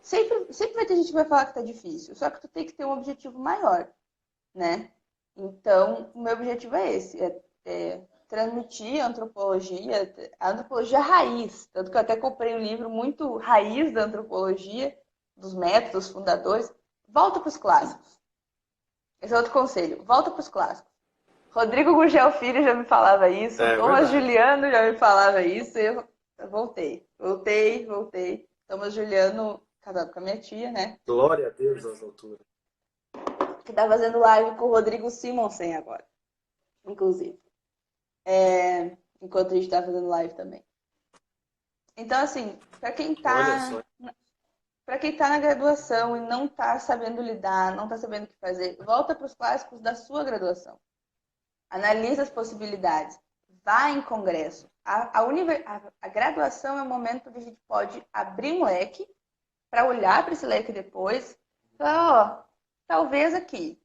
sempre vai ter gente que vai falar que tá difícil, só que tu tem que ter um objetivo maior, né? Então, o meu objetivo é esse, é transmitir a antropologia raiz. Tanto que eu até comprei um livro muito raiz da antropologia, dos métodos fundadores. Volta para os clássicos. Esse é outro conselho. Volta para os clássicos. Rodrigo Gurgel Filho já me falava isso, É Thomas verdade. Juliano já me falava isso, e eu voltei. Thomas Juliano, casado com a minha tia, né? Glória a Deus às alturas. Que tá fazendo live com o Rodrigo Simonsen agora, inclusive. Enquanto a gente tá fazendo live também. Então, assim, Olha só. para quem tá na graduação e não tá sabendo lidar, não tá sabendo o que fazer, volta para os clássicos da sua graduação. Analisa as possibilidades. Vá em congresso. A graduação é o momento onde a gente pode abrir um leque para olhar para esse leque depois e falar, ó, talvez aqui,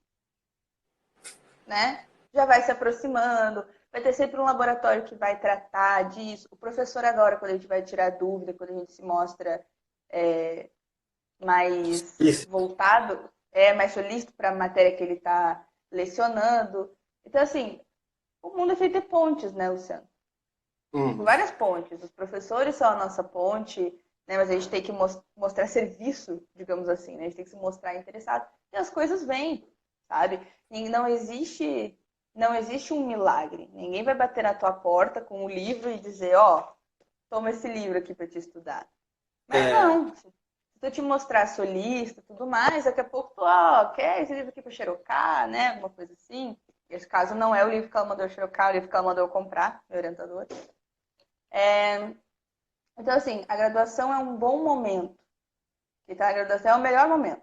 né? Já vai se aproximando, vai ter sempre um laboratório que vai tratar disso. O professor adora quando a gente vai tirar dúvida, quando a gente se mostra é, mais Isso. voltado, mais solícito para a matéria que ele está lecionando. Então, assim, o mundo é feito de pontes, né, Luciano? São Uhum. várias pontes. Os professores são a nossa ponte, né? Mas a gente tem que mostrar serviço, digamos assim, né? A gente tem que se mostrar interessado. E as coisas vêm, sabe? E não existe um milagre. Ninguém vai bater na tua porta com um livro e dizer, ó, oh, toma esse livro aqui para te estudar. Mas É, não. Se eu te mostrar a sua lista e tudo mais, daqui a pouco tu, ó, quer esse livro aqui para xerocar, né? Alguma coisa assim. Esse caso não é o livro que ela mandou xerocar, é o livro que ela mandou eu comprar, meu orientador. Então, assim, a graduação é um bom momento Quem está na graduação é o melhor momento.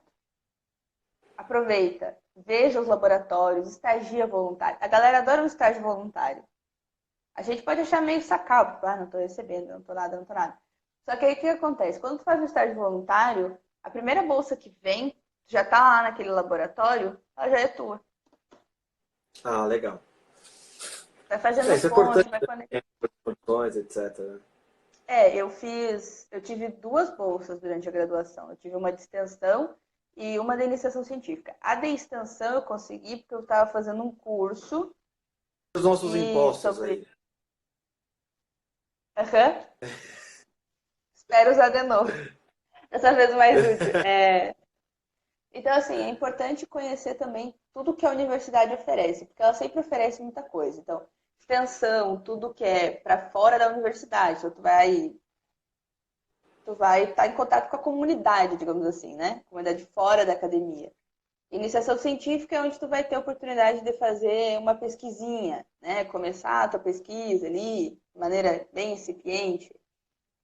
Aproveita, veja os laboratórios, estagia voluntário. A galera adora um estágio voluntário. A gente pode achar meio sacal, porque, não estou recebendo, não estou nada, não estou nada. Só que aí o que acontece? Quando tu faz um estágio voluntário, a primeira bolsa que vem, tu já está lá naquele laboratório, ela já é tua. Ah, legal. Vai fazendo Isso é ponte, importante, vai conectando. né? etc. Eu tive 2 bolsas durante a graduação. Eu tive uma de extensão e uma de iniciação científica. A de extensão eu consegui porque eu estava fazendo um curso Os nossos e impostos sobre. aí. Aham. Espero usar de novo. Dessa vez mais útil. Então, assim, é importante conhecer também tudo que a universidade oferece, porque ela sempre oferece muita coisa. Então, extensão, tudo que é para fora da universidade. Então, tu vai estar em contato com a comunidade, digamos assim, né? Comunidade fora da academia. Iniciação científica é onde tu vai ter a oportunidade de fazer uma pesquisinha, né? Começar a tua pesquisa ali, de maneira bem incipiente.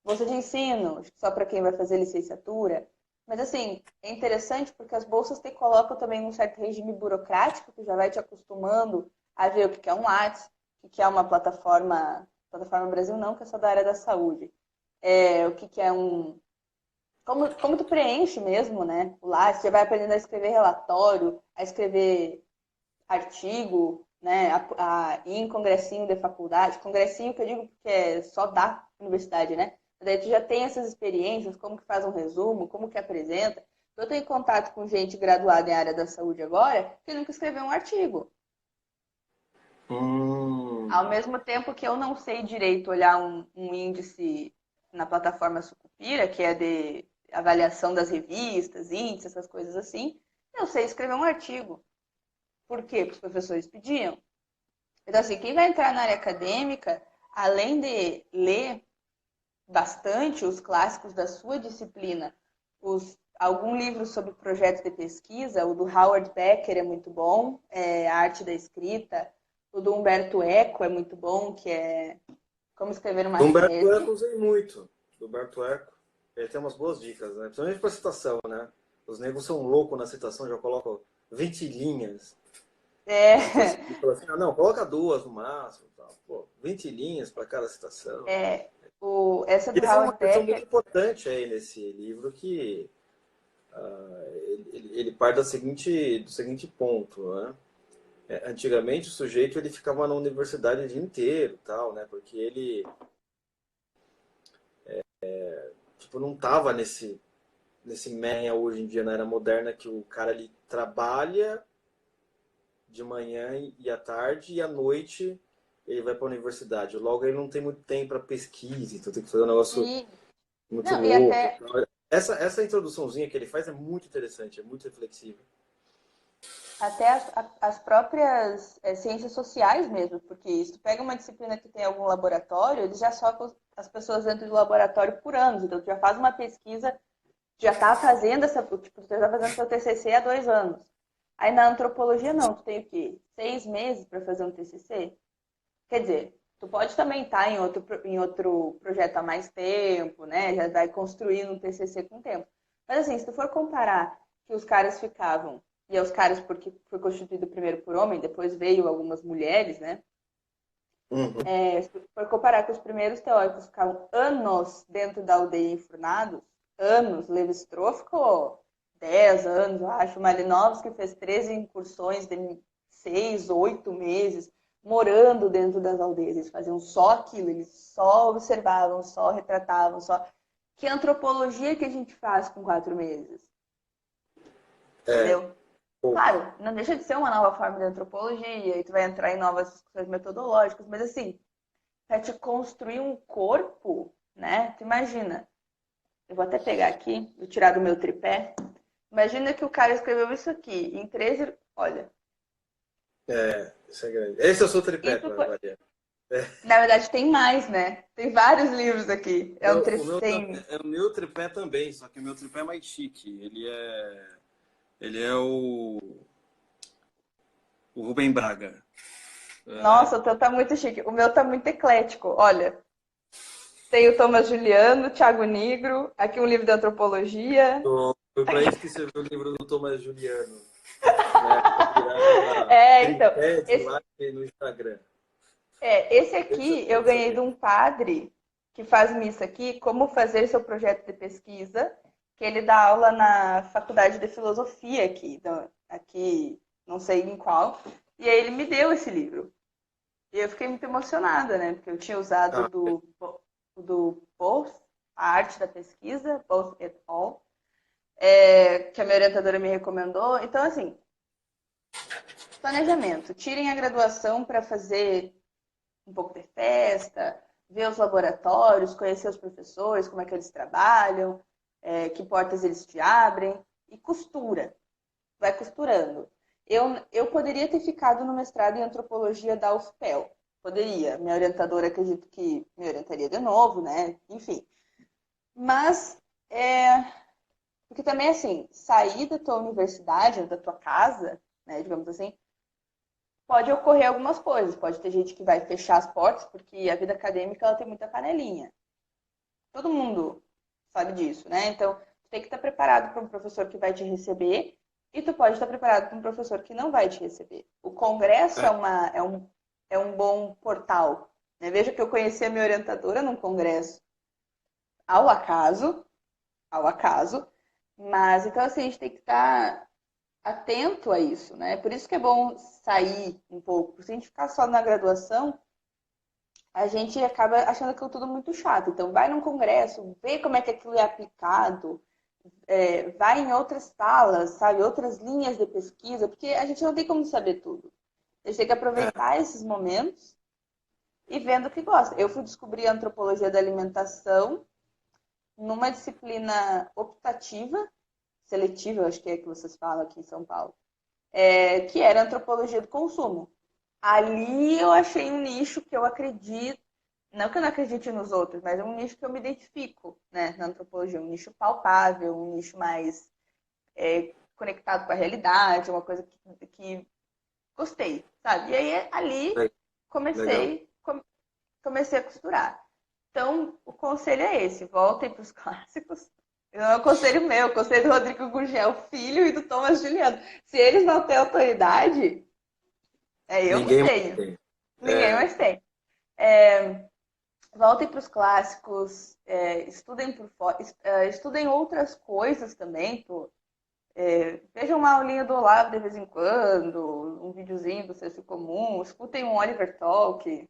Bolsa de ensino, acho que só para quem vai fazer licenciatura. Mas, assim, é interessante porque as bolsas te colocam também num certo regime burocrático, que já vai te acostumando a ver o que é um Lattes, o que é uma plataforma Brasil não, que é só da área da saúde. O que é um... Como tu preenche mesmo, né? O Lattes, você vai aprendendo a escrever relatório, a escrever artigo, né? Ir em congressinho de faculdade. Congressinho que eu digo porque é só da universidade, né? Daí tu já tem essas experiências, como que faz um resumo, como que apresenta. Eu tenho contato com gente graduada em área da saúde agora que nunca escreveu um artigo. Ao mesmo tempo que eu não sei direito olhar um índice na plataforma Sucupira, que é de avaliação das revistas, índices, essas coisas assim, eu sei escrever um artigo. Por quê? Porque os professores pediam. Então, assim, quem vai entrar na área acadêmica, além de ler bastante os clássicos da sua disciplina, algum livro sobre projetos de pesquisa, o do Howard Becker é muito bom, A Arte da Escrita, o do Humberto Eco é muito bom, que é Como Escrever uma Do Humberto Tese. Eco usei muito. Do Humberto Eco. Ele tem umas boas dicas, né? Principalmente para citação, né? Os negros são loucos na citação, já colocam 20 linhas. É, A citação. E fala assim, não, coloca 2 no máximo. Tal. Pô, 20 linhas para cada citação. essa E do ele fala uma Howard questão muito Becker, importante aí nesse livro, que ele parte do seguinte ponto, né? Antigamente o sujeito ele ficava na universidade o dia inteiro, tal, né? Porque ele tipo não tava nesse meia hoje em dia na era moderna que o cara ele trabalha de manhã e à tarde e à noite ele vai para a universidade. Logo ele não tem muito tempo para pesquisa, então tem que fazer um negócio sim. muito Não, e louco. até Então, essa introduçãozinha que ele faz é muito interessante, é muito reflexiva. Até as próprias ciências sociais mesmo, porque se tu pega uma disciplina que tem algum laboratório, eles já socam as pessoas dentro do laboratório por anos. Então, tu já faz uma pesquisa, já está fazendo tipo, tu já está fazendo seu TCC há 2 anos. Aí na antropologia não, tu tem o quê? 6 meses para fazer um TCC? Quer dizer, tu pode também estar em outro projeto há mais tempo, né? Já vai construindo um TCC com o tempo. Mas assim, se tu for comparar que os caras ficavam, e é os caras porque foi constituído primeiro por homem, depois veio algumas mulheres, né? Uhum. Se tu for comparar que os primeiros teóricos ficavam anos dentro da aldeia enfurnados, anos, Levi-Strauss ficou 10 anos, eu acho, Malinowski fez 13 incursões de 6, 8 meses, morando dentro das aldeias. Eles faziam só aquilo, eles só observavam, só retratavam, só. Que antropologia que a gente faz com 4 meses? Entendeu? Pouco. Claro, não deixa de ser uma nova forma de antropologia, e tu vai entrar em novas discussões metodológicas, mas assim, para te construir um corpo, né? Tu imagina, eu vou até pegar aqui, vou tirar do meu tripé. Imagina que o cara escreveu isso aqui em 13, olha. Isso é grande. Esse é o seu E tripé, tu, Maria. na verdade tem mais, né? Tem vários livros aqui. É um O meu, tem. é o meu tripé também, só que o meu tripé é mais chique. Ele é o Rubem Braga. Nossa, o teu tá muito chique. O meu tá muito eclético. Olha, Tem o Thomas Juliano, Thiago Nigro, aqui um livro de antropologia. Foi para isso que você viu o livro do Thomas Juliano, né? Para virar Então, tripé lá no Instagram. esse aqui eu ganhei de um padre que faz missa aqui, como fazer seu projeto de pesquisa, que ele dá aula na Faculdade de Filosofia aqui não sei em qual, e aí ele me deu esse livro. E eu fiquei muito emocionada, né? Porque eu tinha usado do Post, A Arte da Pesquisa, Post et al., que a minha orientadora me recomendou. Então, assim, planejamento. Tirem a graduação para fazer um pouco de festa, ver os laboratórios, conhecer os professores, como é que eles trabalham, que portas eles te abrem, e costura. Vai costurando. Eu poderia ter ficado no mestrado em antropologia da UFPEL. Poderia. Minha orientadora, acredito que me orientaria de novo, né? Enfim. Mas, porque também, assim, sair da tua universidade, ou da tua casa, né, digamos assim, pode ocorrer algumas coisas. Pode ter gente que vai fechar as portas, porque a vida acadêmica ela tem muita panelinha. Todo mundo sabe disso, né? Então, tu tem que estar preparado para um professor que vai te receber e tu pode estar preparado para um professor que não vai te receber. O congresso é um bom portal. Né? Veja que eu conheci a minha orientadora num congresso ao acaso, mas então assim, a gente tem que estar atento a isso, né? Por isso que é bom sair um pouco, porque se a gente ficar só na graduação, a gente acaba achando aquilo tudo muito chato. Então, vai num congresso, vê como é que aquilo é aplicado, vai em outras salas, sabe? Outras linhas de pesquisa, porque a gente não tem como saber tudo. A gente tem que aproveitar esses momentos e vendo o que gosta. Eu fui descobrir a antropologia da alimentação numa disciplina optativa, seletiva, eu acho que é que vocês falam aqui em São Paulo, que era antropologia do consumo. Ali eu achei um nicho que eu acredito, não que eu não acredite nos outros, mas é um nicho que eu me identifico, né, na antropologia, um nicho palpável, um nicho mais conectado com a realidade, uma coisa que gostei, sabe? E aí ali comecei a costurar. Então, o conselho é esse, voltem para os clássicos. Não é um conselho meu, é o conselho do Rodrigo Gurgel, filho, e do Thomas Juliano. Se eles não têm autoridade, é eu que Ninguém mais tenho. tem. Ninguém mais tem. Voltem para os clássicos, estudem outras coisas também. Vejam uma aulinha do Olavo de vez em quando, um videozinho do Senso Comum, escutem um Oliver Talk.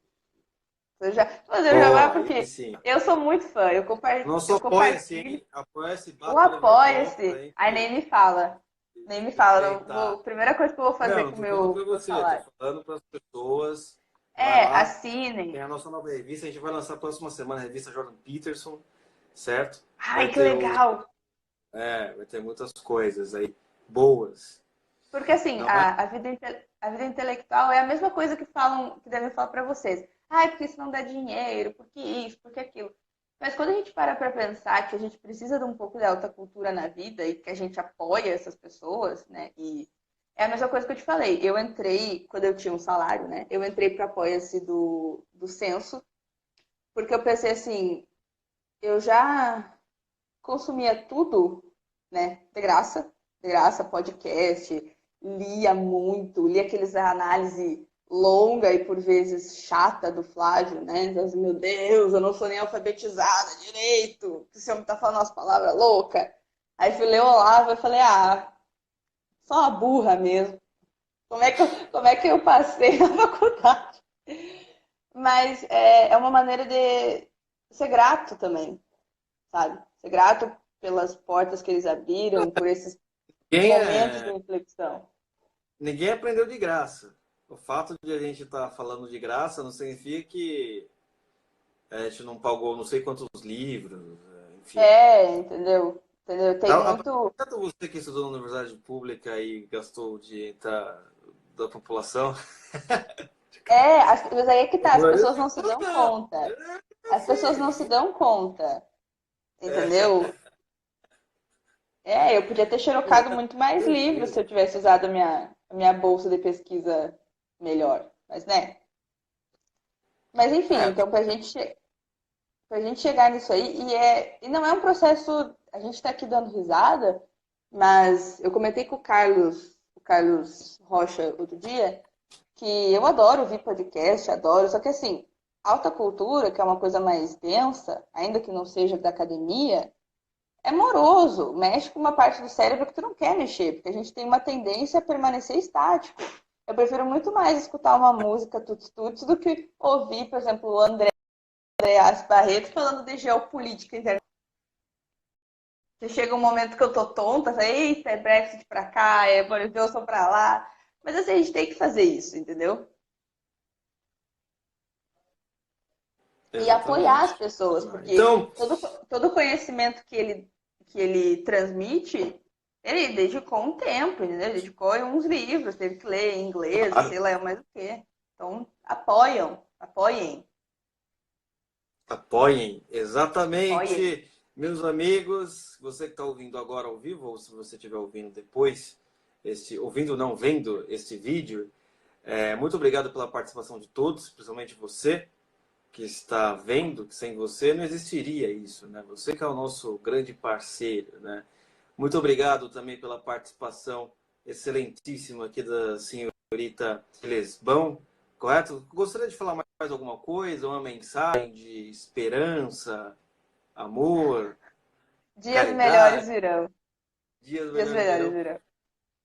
Fazer o jabá porque Sim. eu sou muito fã, eu Nosso apoia-se, compartilho. hein? Apoia-se, O bata o Oliver Talk, apoia-se, hein? aí nem me fala. Nem me fala. Tentar. Primeira coisa que eu vou fazer Não com o tô falando meu pra você, tô salário. falando para as pessoas. Vai lá, tem Assinem. a nossa nova revista, a gente vai lançar a próxima semana a revista Jordan Peterson, certo? Ai, que legal! Vai ter muitas coisas aí boas. Porque assim, Não é? a vida intelectual é a mesma coisa que devem falar para vocês. Ai, porque isso não dá dinheiro, porque isso, porque aquilo. Mas quando a gente para pensar que a gente precisa de um pouco de alta cultura na vida e que a gente apoia essas pessoas, né? E é a mesma coisa que eu te falei. Eu entrei, quando eu tinha um salário, né? Eu entrei para apoia-se do censo, porque eu pensei assim, eu já consumia tudo, né? De graça, podcast, lia aqueles análise longa e por vezes chata do Flávio, né? Então, assim, meu Deus, eu não sou nem alfabetizada direito, esse homem tá falando umas palavras loucas. Aí fui ler o Olavo e falei, só uma burra mesmo. Como é que eu passei na faculdade? Mas é uma maneira de ser grato também, sabe? Ser grato pelas portas que eles abriram, por esses Ninguém, momentos de reflexão. ninguém aprendeu de graça. O fato de a gente estar falando de graça não significa que a gente não pagou não sei quantos livros, enfim. Entendeu? Tem muito. Tanto você que estudou na universidade pública e gastou o dinheiro da população. Mas aí é que tá, as pessoas não se dão conta. As pessoas não se dão conta. Entendeu? Eu podia ter xerocado muito mais livros se eu tivesse usado a minha bolsa de pesquisa melhor. Mas, né? Mas enfim, então pra gente pra gente chegar nisso aí, e não é um processo, a gente tá aqui dando risada, mas eu comentei com o Carlos Rocha outro dia, que eu adoro ouvir podcast, adoro, só que assim, alta cultura, que é uma coisa mais densa, ainda que não seja da academia, é moroso, mexe com uma parte do cérebro que tu não quer mexer, porque a gente tem uma tendência a permanecer estático. Eu prefiro muito mais escutar uma música tuts-tuts do que ouvir, por exemplo, o Andreas Barreto falando de geopolítica internacional. Que chega um momento que eu tô tonta, falo, eita, é Brexit pra cá, é Boris Johnson pra lá. Mas assim, a gente tem que fazer isso, entendeu? E apoiar as Exatamente. pessoas, porque Então, todo conhecimento que ele transmite, ele dedicou um tempo, entendeu? Ele dedicou uns livros, teve que ler em inglês, claro, sei lá mais o quê. Então, apoiem, apoiem. apoiem. Exatamente, meus amigos. Você que está ouvindo agora ao vivo, ou se você estiver ouvindo depois, ouvindo não vendo este vídeo, muito obrigado pela participação de todos, principalmente você que está vendo, que sem você não existiria isso, né? Você que é o nosso grande parceiro, né? Muito obrigado também pela participação excelentíssima aqui da senhorita Lesbão, correto? Gostaria de falar mais alguma coisa, uma mensagem de esperança, amor, Dias melhores caridade, virão. dias Dias melhores melhores virão. virão.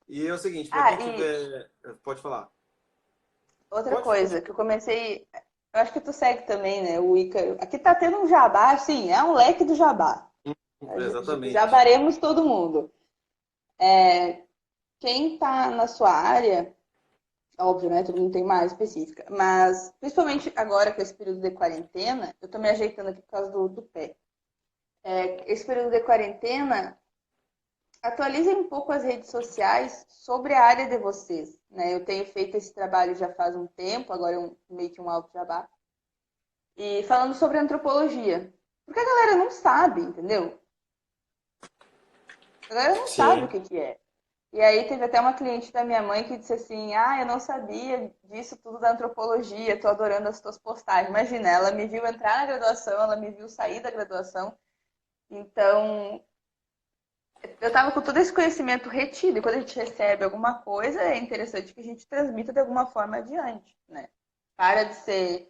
E é o seguinte, para Ah, quem e tiver... Pode falar. outra Pode. coisa que eu comecei, eu acho que tu segue também, né? O Ícaro. Aqui tá tendo um jabá, sim, é um leque do jabá. Exatamente. Jabaremos todo mundo. Quem tá na sua área, óbvio, né? Todo mundo tem uma área específica, mas principalmente agora com esse período de quarentena, eu tô me ajeitando aqui por causa do pé. Esse período de quarentena, atualizem um pouco as redes sociais sobre a área de vocês, né? Eu tenho feito esse trabalho já faz um tempo, agora é meio que um alto jabá, e falando sobre antropologia. Porque a galera não sabe, entendeu? A galera não sabe o Sim. que que é. E aí teve até uma cliente da minha mãe que disse assim, eu não sabia disso tudo da antropologia, tô adorando as tuas postagens. Imagina, ela me viu entrar na graduação, ela me viu sair da graduação. Então, eu tava com todo esse conhecimento retido. E quando a gente recebe alguma coisa, é interessante que a gente transmita de alguma forma adiante, né? Para de ser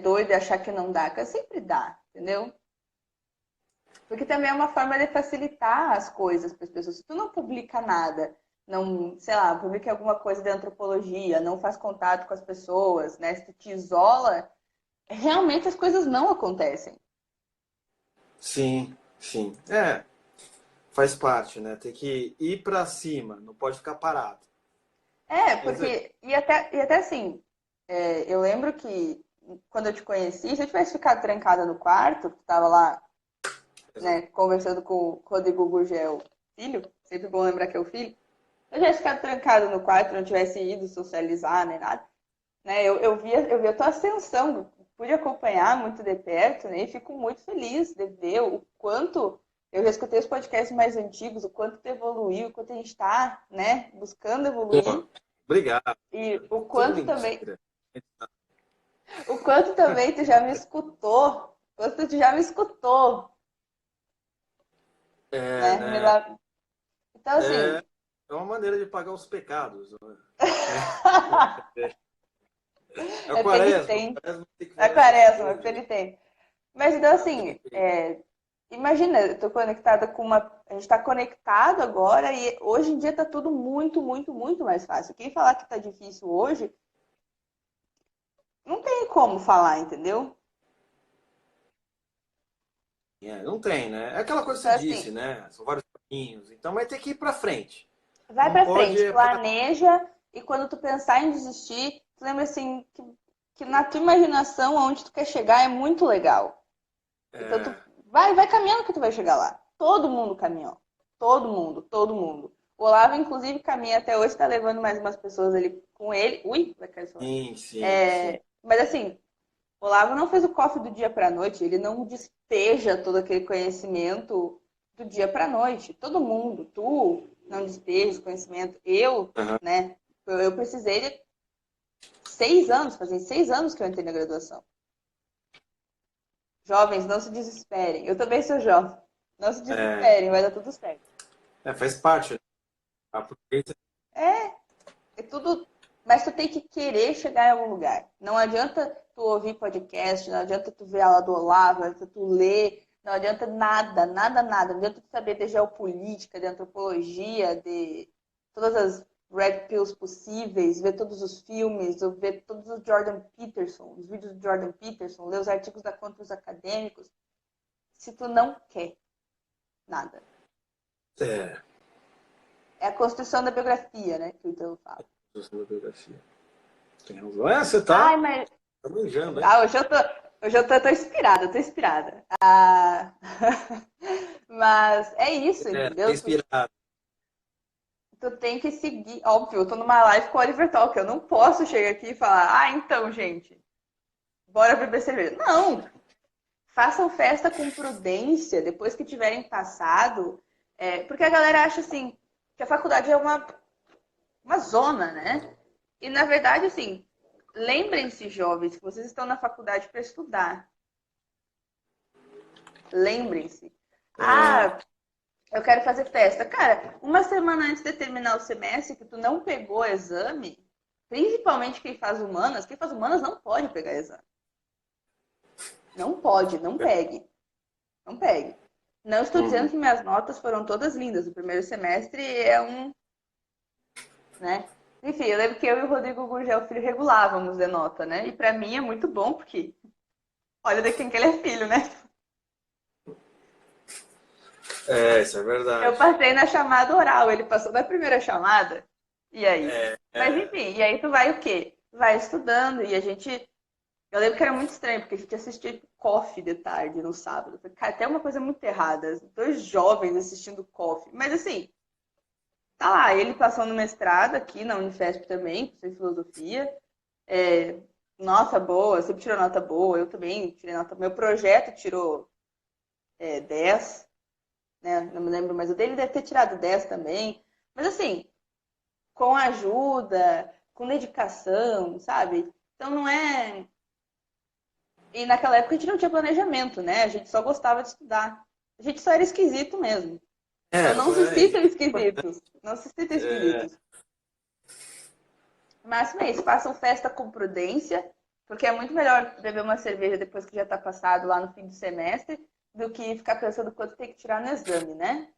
doido e achar que não dá, que sempre dá, entendeu? Porque também é uma forma de facilitar as coisas para as pessoas. Se tu não publica nada, não, sei lá, publica alguma coisa de antropologia, não faz contato com as pessoas, né? Se tu te isola, realmente as coisas não acontecem. Sim, sim. Faz parte, né? Tem que ir para cima, não pode ficar parado. Porque, e até assim, eu lembro que quando eu te conheci, se eu tivesse ficado trancada no quarto, tu tava lá, né, conversando com o Rodrigo Gurgel, filho, sempre bom lembrar que é o filho, se eu tivesse ficado trancada no quarto, não tivesse ido socializar nem nada, né? Eu vi a tua ascensão, pude acompanhar muito de perto, né? E fico muito feliz de ver o quanto eu já escutei os podcasts mais antigos, o quanto tu evoluiu, o quanto a gente está, né, buscando Pô, evoluir obrigado. e Tudo mentira. o quanto também tu já me escutou, o quanto tu já me escutou, É, né? né? Então assim, É uma maneira de pagar os pecados, né? É a é quaresma. A penitente, quaresma tem que é fazer essas quaresma, é coisas. penitente. Mas então, É assim, imagina, eu tô conectada com uma. A gente está conectado agora e hoje em dia tá tudo muito, muito, muito mais fácil. Quem falar que tá difícil hoje, não tem como falar, entendeu? Não tem, né? É aquela coisa que Então, você assim, disse, né? São vários caminhos. Então, mas tem que ir pra frente. vai Não pra pode frente, planeja e quando tu pensar em desistir, tu lembra assim que na tua imaginação, aonde tu quer chegar é muito legal. Então, tu é, vai caminhando que tu vai chegar lá. Todo mundo caminhou. Todo mundo, todo mundo. O Olavo, inclusive, caminha até hoje, tá levando mais umas pessoas ali com ele. Ui, vai cair só. sim, sim, sim. Mas assim, o Olavo não fez o cofre do dia para a noite, ele não despeja todo aquele conhecimento do dia para a noite. Todo mundo, tu não despeja o conhecimento, eu, Aham. né? Eu precisei de 6 anos, fazem 6 anos que eu entrei na graduação. Jovens, não se desesperem. Eu também sou jovem. Não se É, desesperem, vai dar tudo certo. faz parte. Né? Aproveita. É, é tudo. Mas tu tem que querer chegar em algum lugar. Não adianta tu ouvir podcast, não adianta tu ver aula do Olavo, não adianta tu ler, não adianta nada, nada, nada. Não adianta tu saber de geopolítica, de antropologia, de todas as red pills possíveis, ver todos os filmes, ou ver todos os Jordan Peterson, os vídeos do Jordan Peterson, ler os artigos da Contra Acadêmicos, se tu não quer nada. É, É a construção da biografia, né, que o Ítalo fala. da biografia. Tem razão. Você Ai, tá mas manjando, hein? ah, tô inspirada, tô inspirada. Ah, mas é isso, Tá entendeu? inspirado. Tu tem que seguir. Óbvio, eu tô numa live com o Oliver Talk. Eu não posso chegar aqui e falar, então, gente, bora beber cerveja. Não! Façam festa com prudência depois que tiverem passado. Porque a galera acha assim, que a faculdade é uma zona, né? E na verdade, assim, lembrem-se, jovens, que vocês estão na faculdade para estudar. Lembrem-se. É, Ah, eu quero fazer festa. Cara, uma semana antes de terminar o semestre que tu não pegou exame, principalmente quem faz humanas não pode pegar exame. Não pode, não pegue. Não pegue. Não estou dizendo uhum. que minhas notas foram todas lindas. O primeiro semestre é né? Enfim, eu lembro que eu e o Rodrigo Gurgel Filho regulávamos de nota, né? E pra mim é muito bom, porque olha de quem que ele é filho, né? Isso é Eu verdade. passei na chamada oral, ele passou na primeira chamada. E aí? É, Mas é, enfim, e aí tu vai o quê? Vai estudando e a gente. Eu lembro que era muito estranho, porque a gente assistia COF de tarde no sábado. Cara, até uma coisa muito errada. Dois jovens assistindo COF. Mas assim, tá lá, ele passou no mestrado aqui na Unifesp também, com filosofia. É, nota boa, sempre tirou nota boa, eu também tirei nota. Meu projeto tirou 10, né? Não me lembro, mas o dele deve ter tirado 10 também. Mas assim, com ajuda, com dedicação, sabe? Então não é. E naquela época a gente não tinha planejamento, né? A gente só gostava de estudar. A gente só era esquisito mesmo. Então não se sintam esquisitos. Não se sintam é, esquisitos. Mas é isso, façam festa com prudência, porque é muito melhor beber uma cerveja depois que já está passado lá no fim do semestre, do que ficar pensando quanto tem que tirar no exame, né?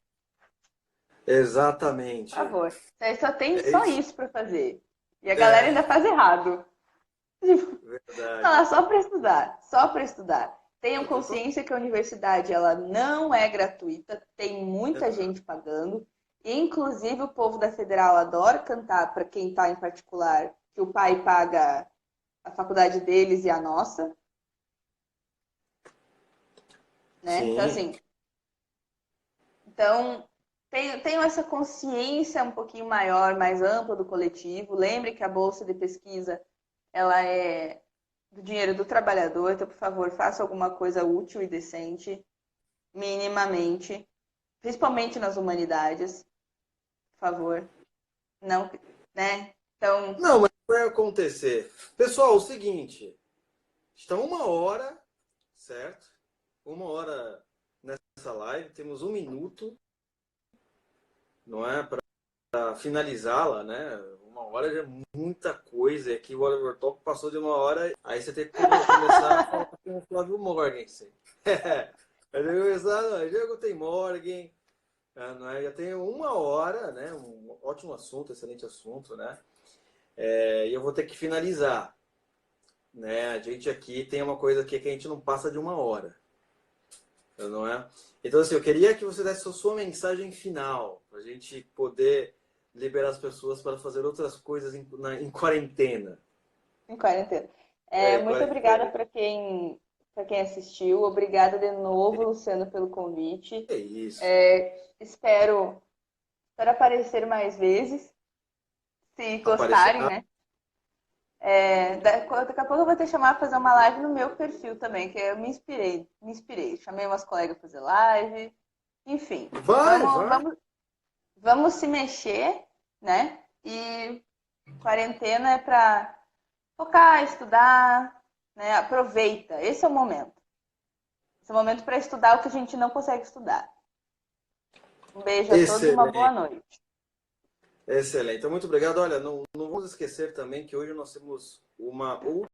Por exatamente. favor. Aí só tem É só isso. isso para fazer. E a galera É, ainda faz errado. Tá verdade. lá só para estudar, só para estudar. Tenham Eu tô. consciência que a universidade ela não é gratuita, tem muita Exato. gente pagando. Inclusive o povo da Federal adora cantar para quem está em particular, que o pai paga a faculdade deles e a nossa, né? Então Sim, assim, então tenham essa consciência um pouquinho maior, mais ampla do coletivo. Lembre que a bolsa de pesquisa ela é do dinheiro do trabalhador, então, por favor, faça alguma coisa útil e decente, minimamente, principalmente nas humanidades, por favor. Não, né? Então, não, mas vai acontecer. Pessoal, o seguinte, está 1 hora, certo? 1 hora nessa live, temos 1 minuto, não é? Para finalizá-la, né? 1 hora já é muita coisa. E aqui o Oliver Talk passou de 1 hora, aí você tem que começar a falar com o Flávio Morgensen. Aí tem que começar, não, já tem Morgan, não é? Já tem 1 hora, né? Um ótimo assunto, excelente assunto, né? E eu vou ter que finalizar. Né? A gente aqui tem uma coisa aqui que a gente não passa de 1 hora, não é? Então, assim, eu queria que você desse a sua mensagem final, para a gente poder liberar as pessoas para fazer outras coisas em quarentena. em quarentena. É, Muito obrigada para quem assistiu. Obrigada de novo, Luciano, pelo convite. é isso. Espero aparecer mais vezes, se gostarem, Aparecerá. né? Daqui a pouco eu vou te chamar para fazer uma live no meu perfil também, que eu me inspirei. Chamei umas colegas para fazer live. Enfim, Vai, vamos, vai. vamos, vamos se mexer, né? E quarentena é para focar, estudar, né? Aproveita, esse é o momento. Esse momento para estudar o que a gente não consegue estudar. Um beijo a todos e uma Excelente, boa noite. excelente. Então, muito obrigado. Olha, não vamos esquecer também que hoje nós temos uma